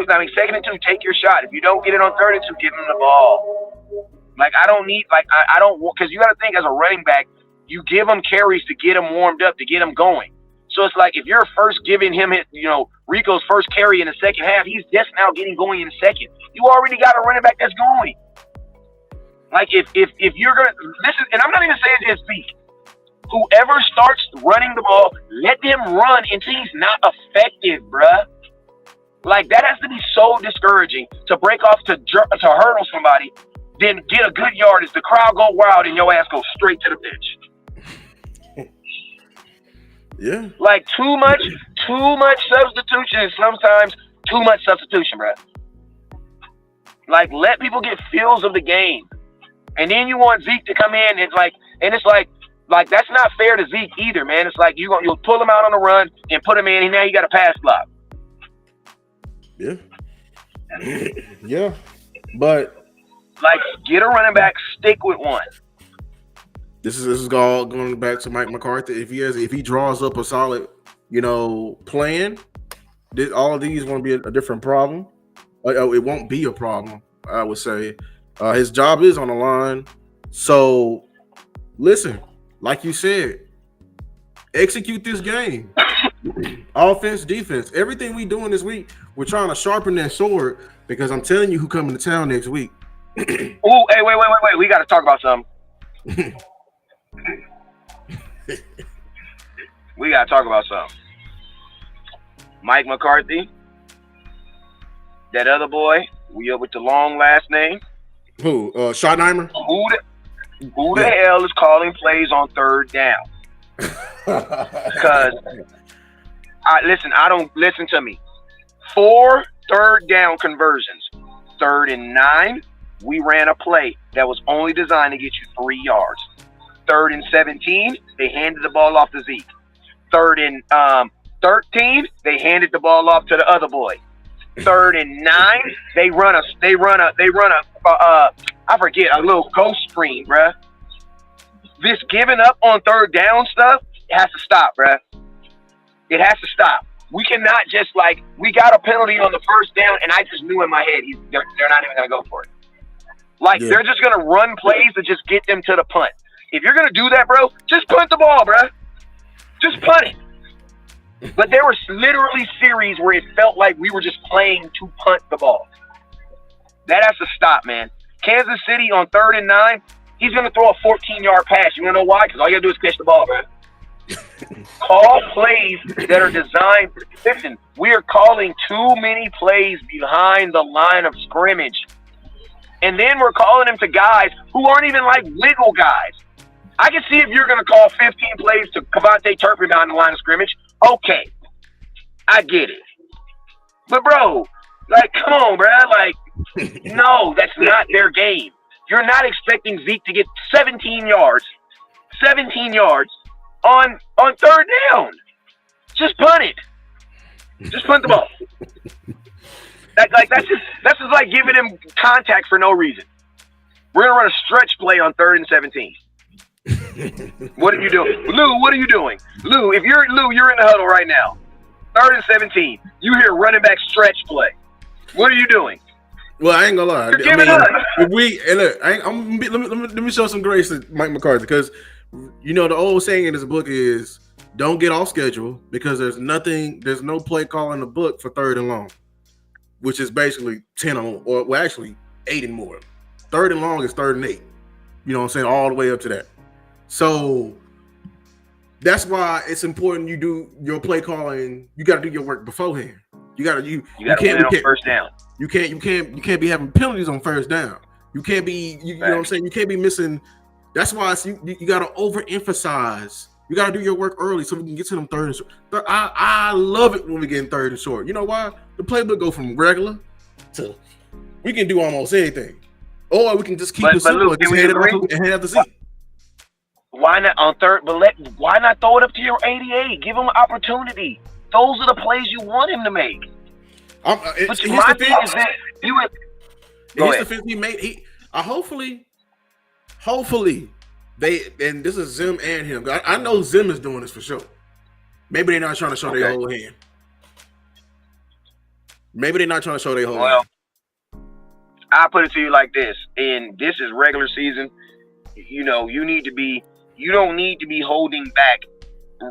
2, take your shot. If you don't get it on 3rd and 2, give him the ball. I don't need, I don't, because you got to think as a running back, you give them carries to get them warmed up, to get them going. So it's like if you're first giving him, Rico's first carry in the second half, he's just now getting going in the second. You already got a running back that's going. Like if you're gonna and I'm not even saying just Zeke. Whoever starts running the ball, let them run until he's not effective, bruh. Like that has to be so discouraging to break off to hurdle somebody, then get a good yardage, the crowd go wild, and your ass goes straight to the bench. Yeah. Like too much substitution, and sometimes too much substitution, bruh. Like let people get feels of the game, and then you want Zeke to come in. It's like that's not fair to Zeke either, man. It's like you'll pull him out on the run and put him in, and now you got a pass block. Yeah. Yeah. But like get a running back, stick with one. This is all going back to Mike McCarthy. If he draws up a solid, plan, all of these won't be a different problem. It won't be a problem, I would say. His job is on the line. So listen, like you said, execute this game. Offense, defense, everything we doing this week, we're trying to sharpen that sword because I'm telling you who coming to town next week. Ooh, hey, wait. We got to talk about something. We got to talk about something. Mike McCarthy, that other boy, with the long last name. Who? Schottenheimer? Who the hell is calling plays on third down? Because listen to me. 4 third down conversions. 3rd and 9, we ran a play that was only designed to get you 3 yards. 3rd and 17, they handed the ball off to Zeke. 3rd and 13, they handed the ball off to the other boy. 3rd and 9, they run a I forget, a little ghost screen, bruh. This giving up on third down stuff, it has to stop, bruh. It has to stop. We cannot just we got a penalty on the first down, and I just knew in my head they're not even gonna go for it. They're just gonna run plays to just get them to the punt. If you're gonna do that, bro, just punt the ball, bruh. Just punt it. But there were literally series where it felt like we were just playing to punt the ball. That has to stop, man. Kansas City on 3rd and 9, he's going to throw a 14-yard pass. You want to know why? Because all you got to do is catch the ball, man. Call plays that are designed. Listen, we are calling too many plays behind the line of scrimmage. And then we're calling them to guys who aren't even wiggle guys. I can see if you're going to call 15 plays to Cavante Turpin behind the line of scrimmage. Okay. I get it. But, bro, come on, bro. No, that's not their game. You're not expecting Zeke to get 17 yards on 3rd down. Just punt it. Just punt the ball. That's just like giving him contact for no reason. We're gonna run a stretch play on 3rd and 17. What are you doing, Lou? What are you doing, Lou? If you're Lou, you're in the huddle right now. 3rd and 17. You hear running back stretch play. What are you doing? Well, I ain't gonna lie. You're giving up. Let me show some grace to Mike McCarthy because the old saying in this book is don't get off schedule because there's no play call in the book for 3rd and long, which is basically 10 or actually 8 and more. 3rd and long is 3rd and 8. You know what I'm saying? All the way up to that. So that's why it's important you do your play calling. You got to do your work beforehand. You can't on first down. You can't be having penalties on first down. You can't be you know what I'm saying? You can't be missing. That's why you got to overemphasize. You got to do your work early so we can get to them 3rd and short. I love it when we get in 3rd and short. You know why? The playbook go from regular to we can do almost anything, or we can just keep it simple and just hand the seat. Why not on 3rd? But why not throw it up to your 88? Give him an opportunity. Those are the plays you want him to make. Hopefully they, and this is Zim and him. I know Zim is doing this for sure. Maybe they're not trying to show their whole hand. Well, I'll put it to you like this, and this is regular season. You don't need to be holding back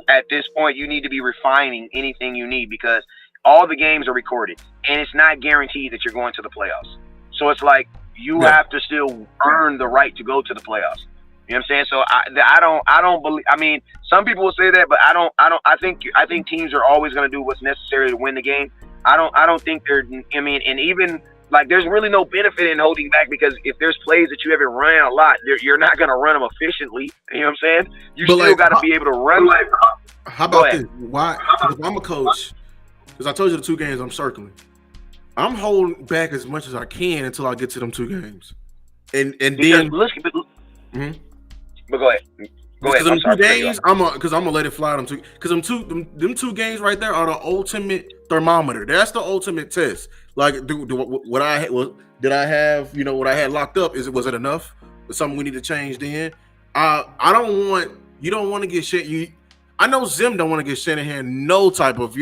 at this point, you need to be refining anything you need because all the games are recorded, and it's not guaranteed that you're going to the playoffs. So it's like you have to still earn the right to go to the playoffs. You know what I'm saying? So I don't believe. I mean, some people will say that, but I don't. I think teams are always going to do what's necessary to win the game. I don't think they're. I mean, and even like there's really no benefit in holding back because if there's plays that you haven't run a lot, you're not going to run them efficiently. You know what I'm saying? You still got to be able to run. How about this? Why? If I'm a coach, because I told you the 2 games I'm circling. I'm holding back as much as I can until I get to them 2 games, and then. But go ahead. Because them 2 games, I'm gonna let it fly. Because them two games right there are the ultimate thermometer. That's the ultimate test. Like, what I have? You know, what I had locked up? Was it enough? Was something we need to change? Then I don't want you don't want to get shit. I know Zim don't want to give Shanahan no type of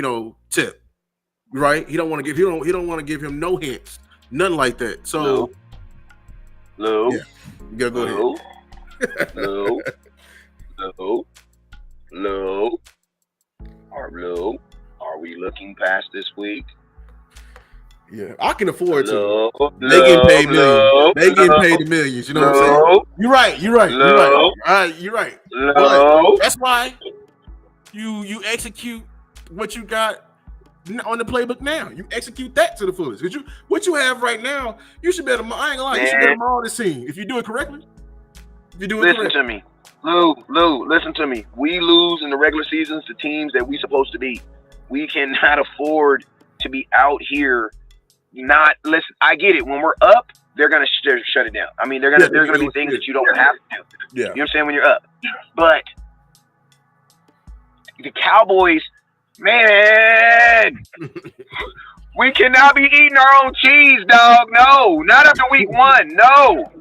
tip, right? He don't want to give him no hints, nothing like that. So, Lou, yeah, you gotta go ahead. Lou, are we looking past this week? Yeah, I can afford to. They getting paid millions. They getting paid the millions. You know what I'm saying? You're right. All right, you're right. But that's why you execute what you got on the playbook now. You execute that to the fullest. Because what you have right now, you should bet them. I ain't gonna lie. You should bet them all this team if you do it correctly. Listen to me. Lou, listen to me. We lose in the regular seasons to teams that we supposed to beat. We cannot afford to be out here listen. I get it. When we're up, they're gonna shut it down. I mean, there's gonna be things that you don't have to do. Yeah. You know what I'm saying? When you're up. But the Cowboys, man, we cannot be eating our own cheese, dog. No, not after week 1. No.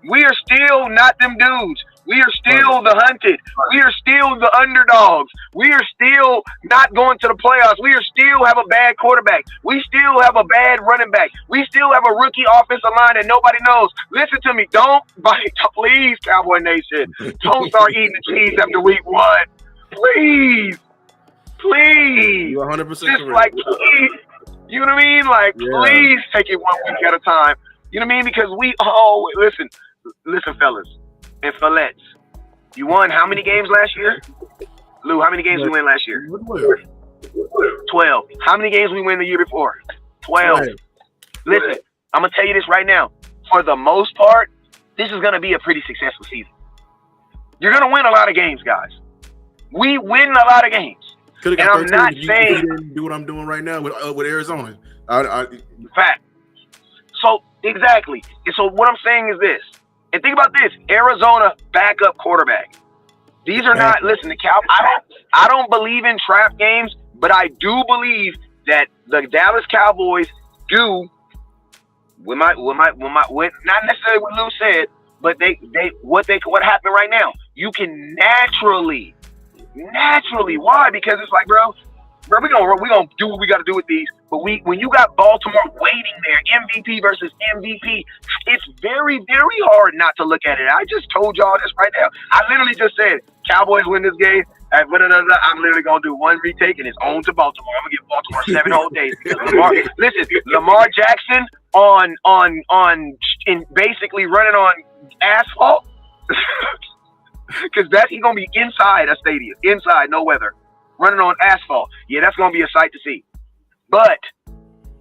We are still not them dudes. We are still the hunted. We are still the underdogs. We are still not going to the playoffs. We are still have a bad quarterback. We still have a bad running back. We still have a rookie offensive line that nobody knows. Listen to me. Don't bite. Please, Cowboy Nation. Don't start eating the cheese after week 1. Please. You're 100% Just correct. like, please. You know what I mean? Like, please take it 1 week at a time. You know what I mean? Because we always listen, fellas and fillettes. You won how many games last year? Lou, how many games we win last year? 12. How many games we win the year before? 12. Listen, I'm going to tell you this right now. For the most part, this is going to be a pretty successful season. You're going to win a lot of games, guys. We win a lot of games. And I'm not saying... You didn't do what I'm doing right now with Arizona. Fact. So, exactly. And so what I'm saying is this. And think about this. Arizona backup quarterback. These are not, listen, the Cowboys, I don't believe in trap games, but I do believe that the Dallas Cowboys do, not necessarily what Lou said, but what happened right now. You can naturally, why? Because it's like, bro, we're gonna do what we got to do with these. But when you got Baltimore waiting there, MVP versus MVP, it's very, very hard not to look at it. I just told y'all this right now. I literally just said, Cowboys win this game. I'm literally gonna do 1 retake and it's on to Baltimore. I'm gonna give Baltimore 7 whole days. Lamar Jackson in basically running on asphalt, because he's gonna be inside a stadium, inside, no weather. Running on asphalt. Yeah, that's going to be a sight to see. But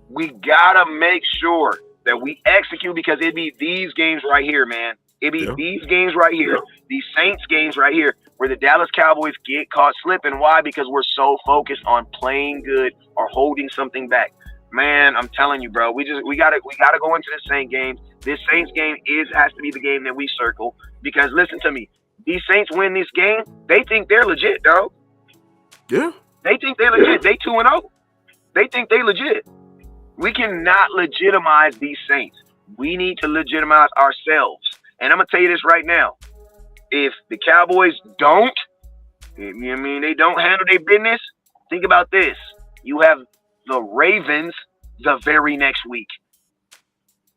we got to make sure that we execute, because it be these games right here, man. It be these games right here, these Saints games right here, where the Dallas Cowboys get caught slipping. Why? Because we're so focused on playing good or holding something back. Man, I'm telling you, bro, we gotta go into this Saints game. This Saints game has to be the game that we circle, because listen to me, these Saints win this game, they think they're legit, dog. Yeah. They think they legit. They 2-0. They think they legit. We cannot legitimize these Saints. We need to legitimize ourselves. And I'm going to tell you this right now. If the Cowboys don't, they don't handle their business, think about this. You have the Ravens the very next week.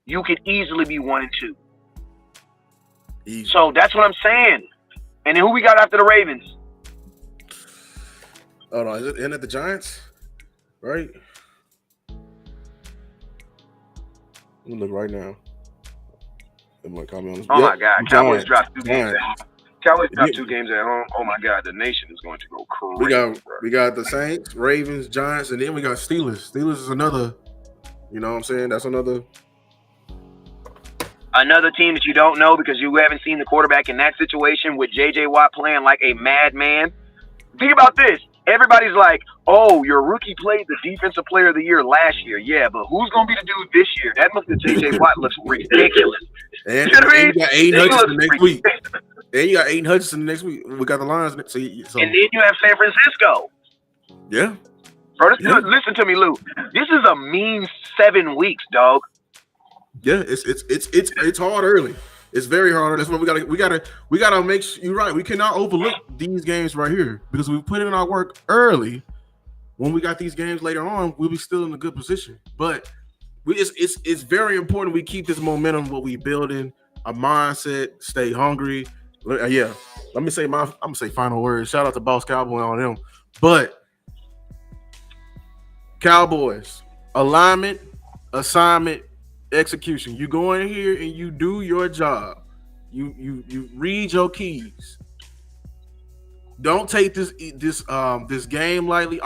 You could easily be 1-2. Easy. So that's what I'm saying. And then who we got after the Ravens? Oh no, isn't it the Giants? Right? Let me look right now. Oh Yep, my God, Cowboys Giants. dropped 2 games Giants. at home. Cowboys dropped Yeah. 2 games at home. Oh my God, the nation is going to go We crazy, got bro. we got the Saints, Ravens, Giants, and then we got Steelers. Steelers is another. You know what I'm saying? That's another. Another team that you don't know because you haven't seen the quarterback in that situation with J.J. Watt playing like a madman. Think about this. Everybody's like, oh, your rookie played the defensive player of the year last year. Yeah, but who's going to be the dude this year? That looks at J.J. Watt looks ridiculous. And, You know what I and mean? you got Aiden He Hutchinson looks next week. ridiculous. And you got Aiden Hutchinson next week. We got the Lions. So And then you have San Francisco. yeah. Bro, listen to me, Lou. This is a mean 7 weeks, dog. Yeah, it's hard early. It's very hard. That's why we gotta make sure you're right. We cannot overlook these games right here because we put in our work early. When we got these games later on, we'll be still in a good position. But it's very important we keep this momentum. What we building a mindset, stay hungry. Yeah, let me say I'm gonna say final words. Shout out to Boss Cowboy on them. But Cowboys alignment, assignment, execution. You go in here and you do your job. You read your keys. Don't take this game lightly.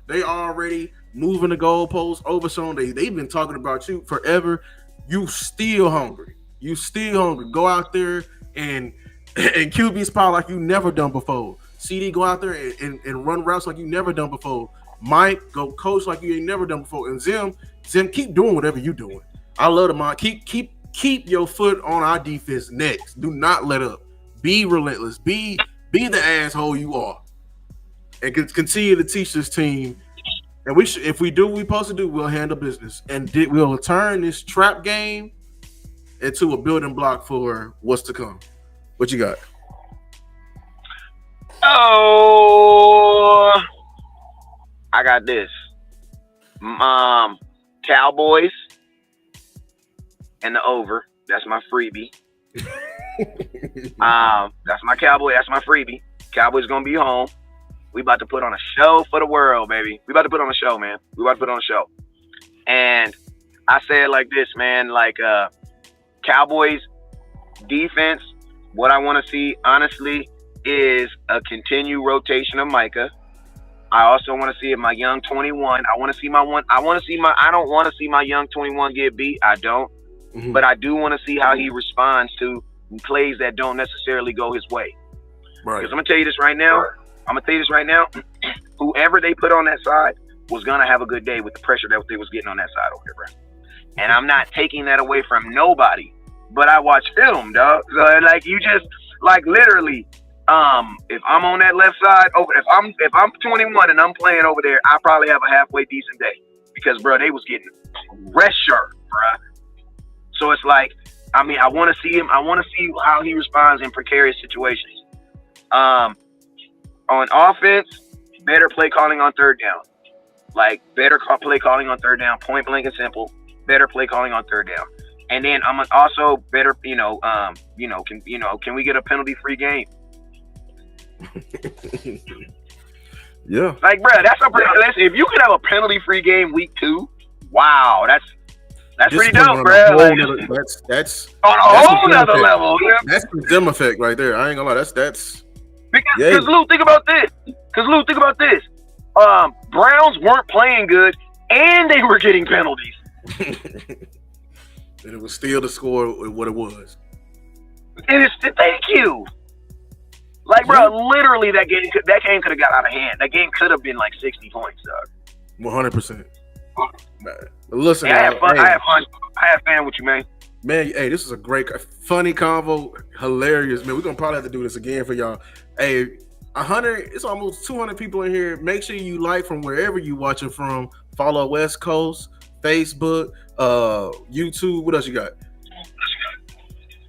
They already moving the goalposts over. They've been talking about you forever. You still hungry. Go out there and QB spot like you never done before. CD go out there and run routes like you never done before. Mike go coach like you ain't never done before. And Zim keep doing whatever you doing. I love the mind. Keep your foot on our defense next. Do not let up. Be relentless. Be the asshole you are, and continue to teach this team. And if we do what we supposed to do, we'll handle business, and we'll turn this trap game into a building block for what's to come. What you got? Oh, I got this. Cowboys and the over. That's my freebie. That's my Cowboy. That's my freebie. Cowboys gonna be home. We about to put on a show for the world, baby. We about to put on a show, man. We about to put on a show. And I say it like this, man. Like Cowboys defense. What I want to see, honestly, is a continued rotation of Micah. I also want to see my young 21. I want to see my one. I don't want to see my young 21 get beat. I don't. Mm-hmm. But I do want to see how he responds to plays that don't necessarily go his way. Right. Because I'm gonna tell you this right now. Whoever they put on that side was gonna have a good day with the pressure that they was getting on that side over there, bro. And I'm not taking that away from nobody. But I watch film, dog. So like you just like literally, if I'm on that left side, if I'm 21 and I'm playing over there, I probably have a halfway decent day because, bro, they was getting pressure, bro. So it's like, I mean, I want to see him. I want to see how he responds in precarious situations. On offense, better play calling on third down. Like better play calling on third down, point blank and simple. Better play calling on third down. And then I'm also better, can we get a penalty-free game? Yeah. Like, bro, if you could have a penalty-free game week 2, wow, that's pretty dope, bro. Like, that's on a whole nother level. Yeah. That's the Zim effect right there. I ain't gonna lie. That's because Lou, think about this. Browns weren't playing good, and they were getting penalties. And it was still the score what it was. Thank you. Like, bro, literally that game could have got out of hand. That game could have been like 60 points, dog. 100%. Listen, I have fun. I have fun with you, man. Man, hey, this is a great, funny convo, hilarious, man. We're gonna probably have to do this again for y'all. Hey, 100, it's almost 200 people in here. Make sure you like from wherever you watching from. Follow West Coast, Facebook, YouTube. What else you got?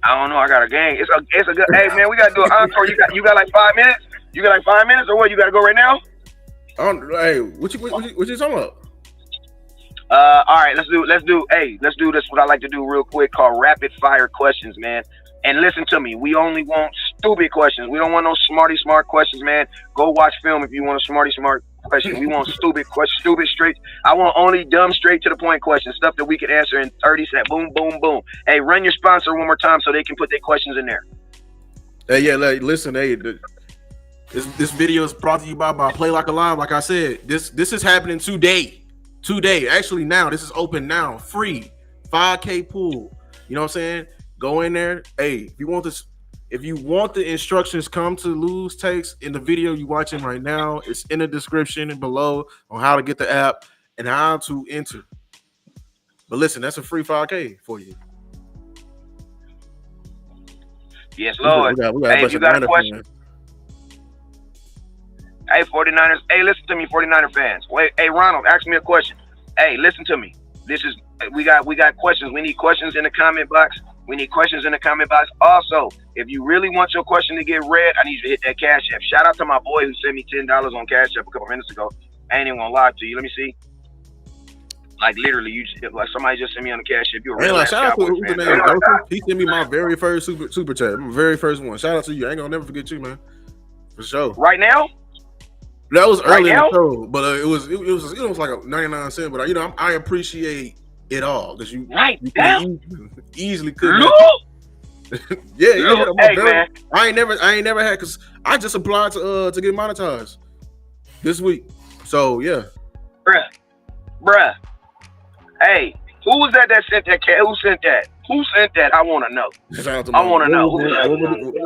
I don't know. I got a gang. It's a good. Hey, man, we gotta do an encore. You got like 5 minutes? You got like 5 minutes, or what? You gotta go right now? Hey, what you talking about? All right, let's do this. What I like to do real quick, called rapid fire questions, man. And listen to me, we only want stupid questions. We don't want no smarty smart questions, man. Go watch film if you want a smarty smart question. We want stupid questions, stupid straight. I want only dumb, straight to the point questions, stuff that we can answer in 30 seconds. Boom, boom, boom. Hey, run your sponsor one more time so they can put their questions in there. Hey, yeah, listen, hey, this video is brought to you by Play Like a Live. Like I said, this is happening today. Actually, now this is open now, free 5K pool. You know what I'm saying? Go in there. Hey, if you want the instructions, come to Lou's Takes in the video you're watching right now. It's in the description below on how to get the app and how to enter. But listen, that's a free 5K for you. Yes, Lord. We got hey, if you got a question. Fans. Hey, 49ers. Hey, listen to me, 49er fans. Wait, hey, Ronald, ask me a question. Hey, listen to me. We got questions. We need questions in the comment box. Also, if you really want your question to get read, I need you to hit that Cash App. Shout out to my boy who sent me $10 on Cash App a couple minutes ago. I ain't even gonna lie to you. Let me see. Like literally, somebody just sent me on the Cash App. You're a real shout out to the name. He sent me my very first super chat, my very first one. Shout out to you. I ain't gonna never forget you, man. For sure. Right now. That was early in the show, but it was like a 99 cent. But I appreciate it all because you easily could. Yeah. Hey, man. I ain't never had because I just applied to get monetized this week. So yeah, bruh. Hey, who was that sent that? Who sent that? I want to know. I want to know.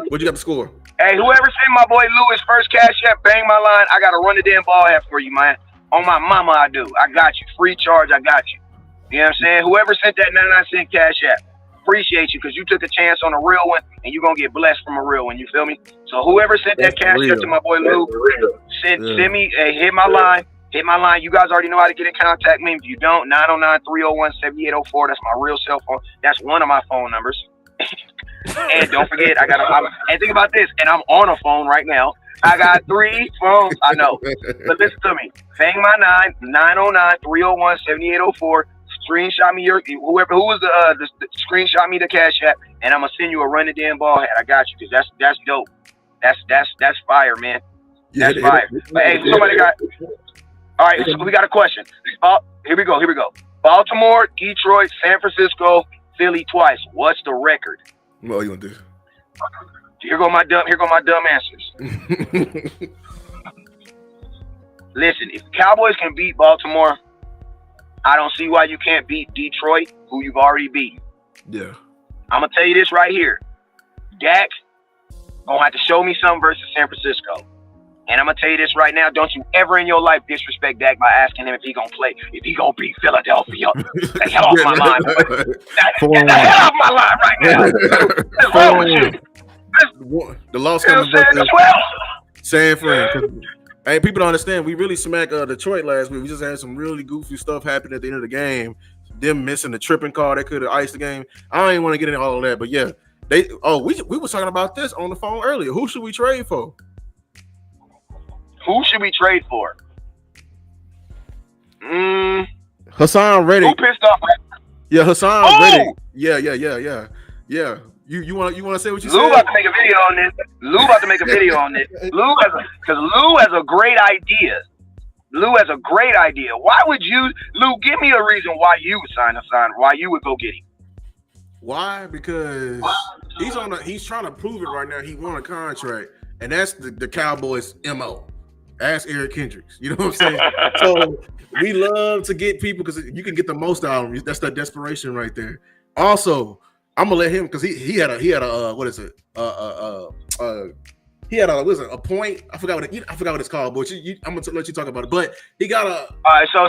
What you got to score? Hey, whoever sent my boy Lou his first Cash App, bang my line. I got to run the damn ball hat for you, man. On my mama, I do. I got you. Free charge, I got you. You know what I'm saying? Whoever sent that 99-cent Cash App, appreciate you because you took a chance on a real one and you're going to get blessed from a real one. You feel me? So whoever sent that Cash App to my boy Lou, send me, hit my line. Hit my line. You guys already know how to get in contact me. If you don't, 909-301-7804. That's my real cell phone. That's one of my phone numbers. And don't forget, and think about this, and I'm on a phone right now. I got 3 phones. I know. But listen to me. Bang my 909-301-7804. Screenshot me whoever who was the screenshot me the Cash App, and I'm gonna send you a run the damn ball hat. I got you because that's dope. That's fire, man. That's fire. But hey, somebody got. All right, so we got a question. Here we go. Baltimore, Detroit, San Francisco, Philly twice. What's the record? What you gonna do? Here go my dumb answers. Listen, if Cowboys can beat Baltimore, I don't see why you can't beat Detroit, who you've already beat. Yeah. I'm gonna tell you this right here. Dak gonna have to show me something versus San Francisco. And I'm gonna tell you this right now. Don't you ever in your life disrespect Dak by asking him if he gonna play, if he gonna beat Philadelphia. Get the hell off my line. Get the hell off my line right now. What's wrong with you? The loss coming versus San Fran. Hey, people don't understand. We really smacked Detroit last week. We just had some really goofy stuff happen at the end of the game. Them missing the tripping call that could have iced the game. I don't even want to get into all of that, but yeah, we were talking about this on the phone earlier. Who should we trade for? Who should we trade for? Hassan Reddick. Who pissed off? Yeah, Hassan Reddick. Yeah. You want to say what you said? Lou about to make a video on this. Lou has a great idea. Why would you, Lou? Give me a reason why you would sign Hassan. Why you would go get him? Why? Because he's trying to prove it right now. He won a contract, and that's the Cowboys' MO. Ask Eric Kendricks. You know what I'm saying? So we love to get people because you can get the most out of them. That's that desperation right there. Also, I'm gonna let him because he had a what is it? He had a point. I forgot what it's called, but I'm gonna let you talk about it. But he got a. All right, so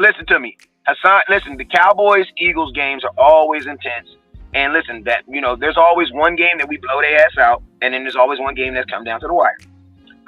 listen to me, Hassan. Listen, the Cowboys-Eagles games are always intense, and listen, there's always one game that we blow their ass out, and then there's always one game that's come down to the wire.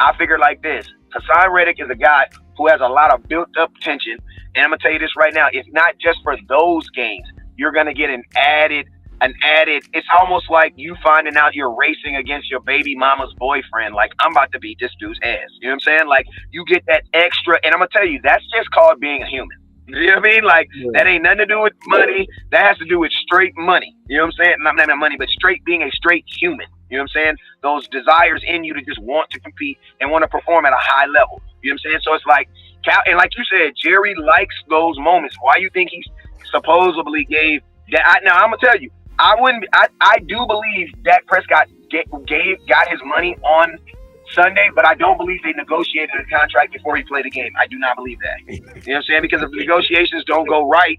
I figure like this: Hassan Reddick is a guy who has a lot of built-up tension, and I'm gonna tell you this right now. It's not just for those games. You're gonna get an added. It's almost like you finding out you're racing against your baby mama's boyfriend. Like, I'm about to beat this dude's ass. You know what I'm saying? Like, you get that extra, and I'm gonna tell you, that's just called being a human. You know what I mean? Like, that ain't nothing to do with money. That has to do with straight money. You know what I'm saying? Not money, but being a straight human. You know what I'm saying? Those desires in you to just want to compete and want to perform at a high level. You know what I'm saying? So it's like, and like you said, Jerry likes those moments. Why you think he supposedly gave that? Now I'm gonna tell you, I do believe Dak Prescott got his money on Sunday, but I don't believe they negotiated a contract before he played the game. I do not believe that. You know what I'm saying? Because if the negotiations don't go right,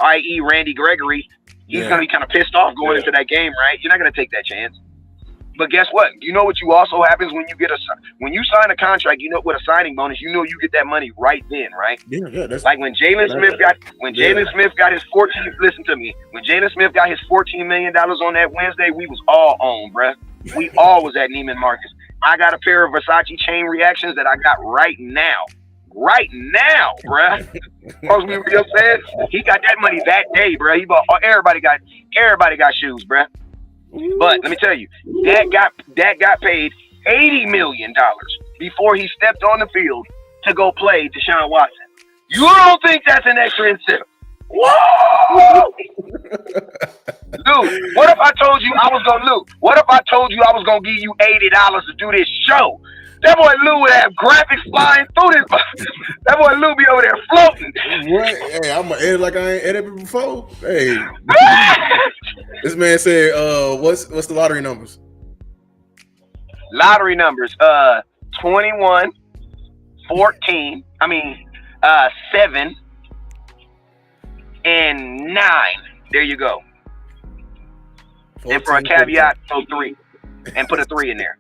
i.e. Randy Gregory, he's going to be kind of pissed off going into that game, right? You're not going to take that chance. But guess what? You know what also happens when you sign a contract, you know, with a signing bonus, you know you get that money right then, right? Yeah, that's like when Jalen Smith got his 14. Listen to me. When Jalen Smith got his $14 million on that Wednesday, we was all on, bruh. We all was at Neiman Marcus. I got a pair of Versace chain reactions that I got right now. Right now, bruh. Supposed to be real fast. He got that money that day, bruh. He bought everybody got shoes, bruh. But let me tell you, Dak got paid $80 million before he stepped on the field to go play Deshaun Watson. You don't think that's an extra incentive? Whoa! Dude, what if I told you I was gonna give you $80 to do this show? That boy Lou would have graphics flying through this. That boy Lou be over there floating. What? Hey, I'm gonna edit like I ain't edited before. Hey, this man said, "What's the lottery numbers?" Lottery numbers, 21, 14. 7 and 9. There you go. 14, and for a caveat, throw 3 and put a 3 in there.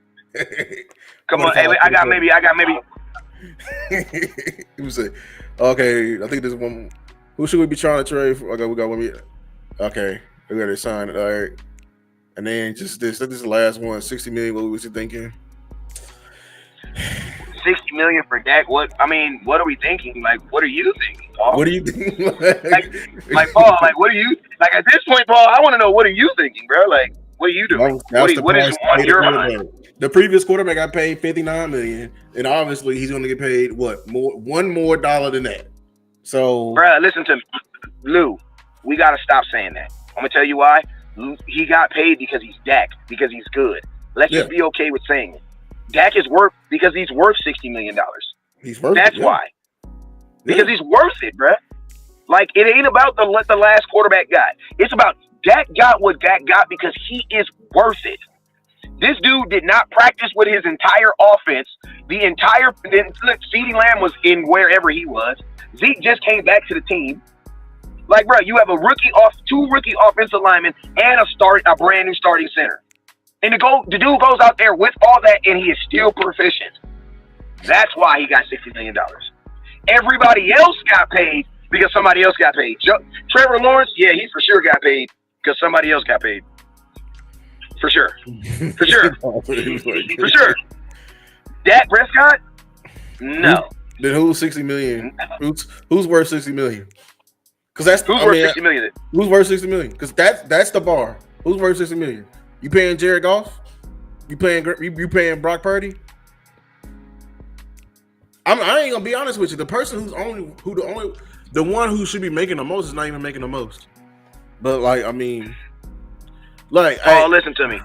Come on, hey, I got maybe. He was saying, okay, I think this one. Who should we be trying to trade for? Okay, we got one. Okay, we got to sign it. All right, and then just this is the last one. 60 million. What was you thinking? 60 million for Dak. What are we thinking? Like, what are you thinking, Paul? What are you thinking? like Paul, like, what are you like at this point, Paul? I want to know, what are you thinking, bro? Like, what are you doing? What is on your mind? The previous quarterback got paid $59 million, and obviously he's going to get paid one more dollar than that. So, bro, listen to me, Lou. We got to stop saying that. I'm gonna tell you why. He got paid because he's Dak, because he's good. Let's just be okay with saying it. Dak is worth because he's worth $60 million. He's worth That's why. Because he's worth it, bruh. Like, it ain't about what the last quarterback got. It's about Dak got what Dak got because he is worth it. This dude did not practice with his entire offense. CeeDee Lamb was in wherever he was. Zeke just came back to the team. Like, bro, you have two rookie offensive linemen and a brand new starting center. And the dude goes out there with all that, and he is still proficient. That's why he got $60 million. Everybody else got paid because somebody else got paid. Trevor Lawrence, he for sure got paid because somebody else got paid. For sure. For sure. For sure. Dak Prescott? No. Then who's $60 million? Who's worth $60 million? Because that's who's worth $60 million. Who's worth $60 million? Because that's the bar. Who's worth $60 million? You paying Jared Goff? You paying Brock Purdy? I ain't gonna be honest with you. The person the one who should be making the most is not even making the most. But Paul, listen to me.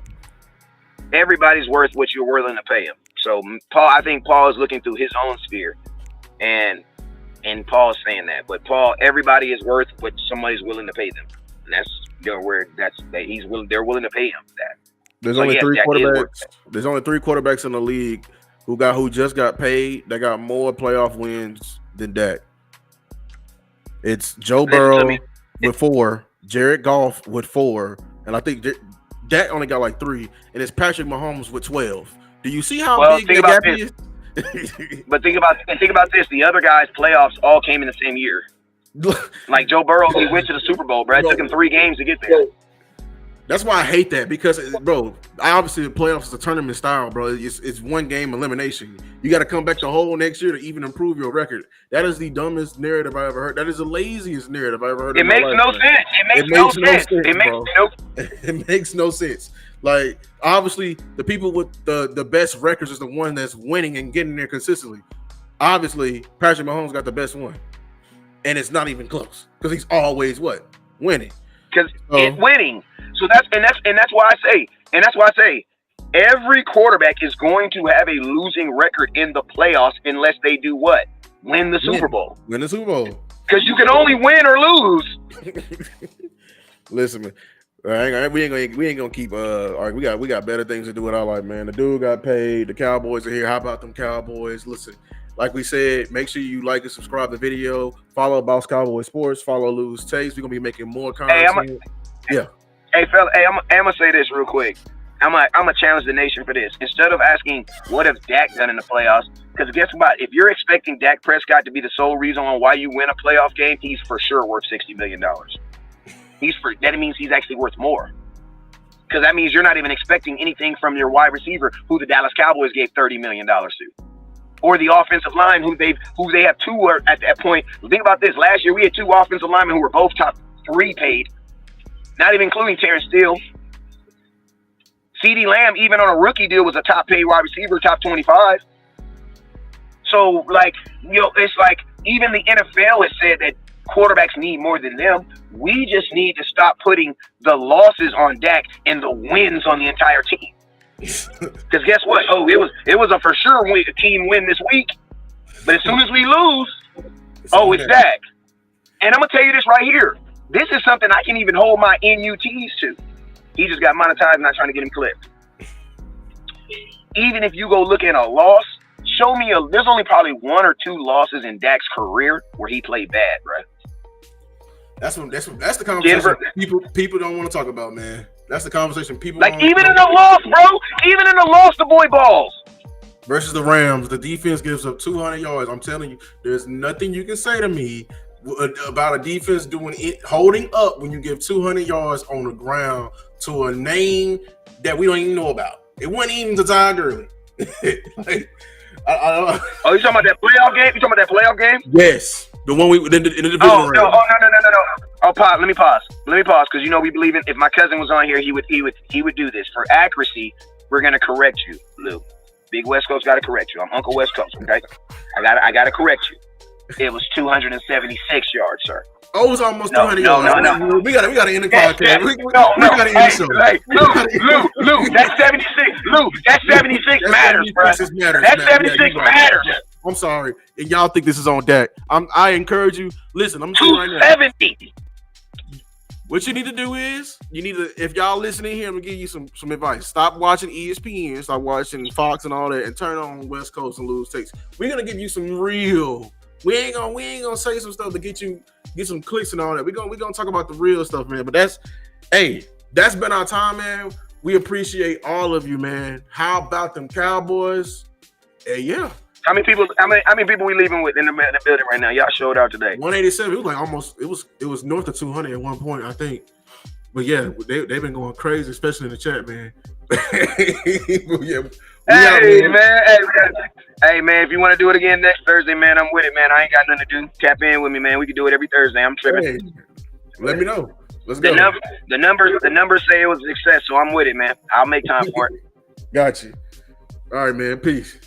Everybody's worth what you're willing to pay him. So I think Paul is looking through his own sphere, and Paul's saying that. But Paul, everybody is worth what somebody's willing to pay them, and they're willing to pay him that. There's only 3 quarterbacks. There's only 3 quarterbacks in the league who just got paid that got more playoff wins than Dak. It's Joe Burrow with 4, Jared Goff with 4, and I think Dak only got like 3, and it's Patrick Mahomes with 12. Do you see how big the gap is? But think about this. The other guys' playoffs all came in the same year. Like Joe Burrow, he went to the Super Bowl, bro. It took him 3 games to get there. That's why I hate that, because, bro, obviously the playoffs is a tournament style, bro. It's one game elimination. You got to come back the whole next year to even improve your record. That is the dumbest narrative I ever heard. That is the laziest narrative I ever heard. It makes no sense. It makes no sense. Like, obviously, the people with the best records is the one that's winning and getting there consistently. Obviously, Patrick Mahomes got the best one, and it's not even close because he's always winning. Because it's winning. So that's why I say Every quarterback is going to have a losing record in the playoffs unless they do what? Win the Super Bowl. Win the Super Bowl. Because you can only win or lose. Listen, man. We ain't gonna keep. All right, we got better things to do with our life, man. The dude got paid. The Cowboys are here. How about them Cowboys? Listen, like we said, make sure you like and subscribe to the video. Follow Boss Cowboy Sports. Follow Lose Takes. We're gonna be making more content. Hey, fella. Hey, I'm gonna say this real quick. I'm gonna challenge the nation for this. Instead of asking what have Dak done in the playoffs, because guess what? If you're expecting Dak Prescott to be the sole reason on why you win a playoff game, he's for sure worth $60 million. That means he's actually worth more. Because that means you're not even expecting anything from your wide receiver, who the Dallas Cowboys gave $30 million to, or the offensive line, who they have two at that point. Think about this: last year we had two offensive linemen who were both top 3 paid, not even including Terrence Steele. CeeDee Lamb, even on a rookie deal, was a top paid wide receiver, top 25. So, like, it's like even the NFL has said that quarterbacks need more than them. We just need to stop putting the losses on Dak and the wins on the entire team. Because guess what? Oh, it was a for sure team win this week. But as soon as we lose, it's Dak. And I'm gonna tell you this right here. This is something I can even hold my NUTs to. He just got monetized, not trying to get him clipped. Even if you go look at a loss, show me there's only probably 1 or 2 losses in Dak's career where he played bad, bro. That's the conversation people don't want to talk about, man. That's the conversation people like even in the loss, bro. Even in the loss, the boy balls. Versus the Rams, the defense gives up 200 yards. I'm telling you, there's nothing you can say to me about a defense holding up when you give 200 yards on the ground to a name that we don't even know about. It wasn't even to Todd Gurley. Oh, you talking about that playoff game? You talking about that playoff game? Yes, the one in the division round. No. Oh, pause. Let me pause, because we believe in. If my cousin was on here, he would do this for accuracy. We're gonna correct you, Lou. Big West Coast got to correct you. I'm Uncle West Coast. Okay, I gotta correct you. It was 276 yards, sir. Oh, it was almost 200 yards. No. We got to end the podcast. We got to end the show. Lou, that 76. Lou, that 76 matters, bro. That 76 matters. I'm sorry. And y'all think this is on Dak. I encourage you. Listen, I'm telling you right now. 270. What you need to do is, if y'all listening here, I'm going to give you some advice. Stop watching ESPN, stop watching Fox and all that, and turn on West Coast and Lose Takes. We're going to give you some real. We ain't gonna say some stuff to get some clicks and all that. We're gonna talk about the real stuff, man. But that's been our time, man. We appreciate all of you, man. How about them Cowboys? Yeah. How many people we leaving with in the building right now? Y'all showed out today. 187. It was like almost. It was north of 200 at one point, I think. But yeah, they've been going crazy, especially in the chat, man. Hey man, if you want to do it again next Thursday, man, I'm with it, man. I ain't got nothing to do. Tap in with me, man. We can do it every Thursday. I'm tripping. Hey, let me know. Let's go. The numbers say it was a success, so I'm with it, man. I'll make time for it. Got you. All right, man. Peace.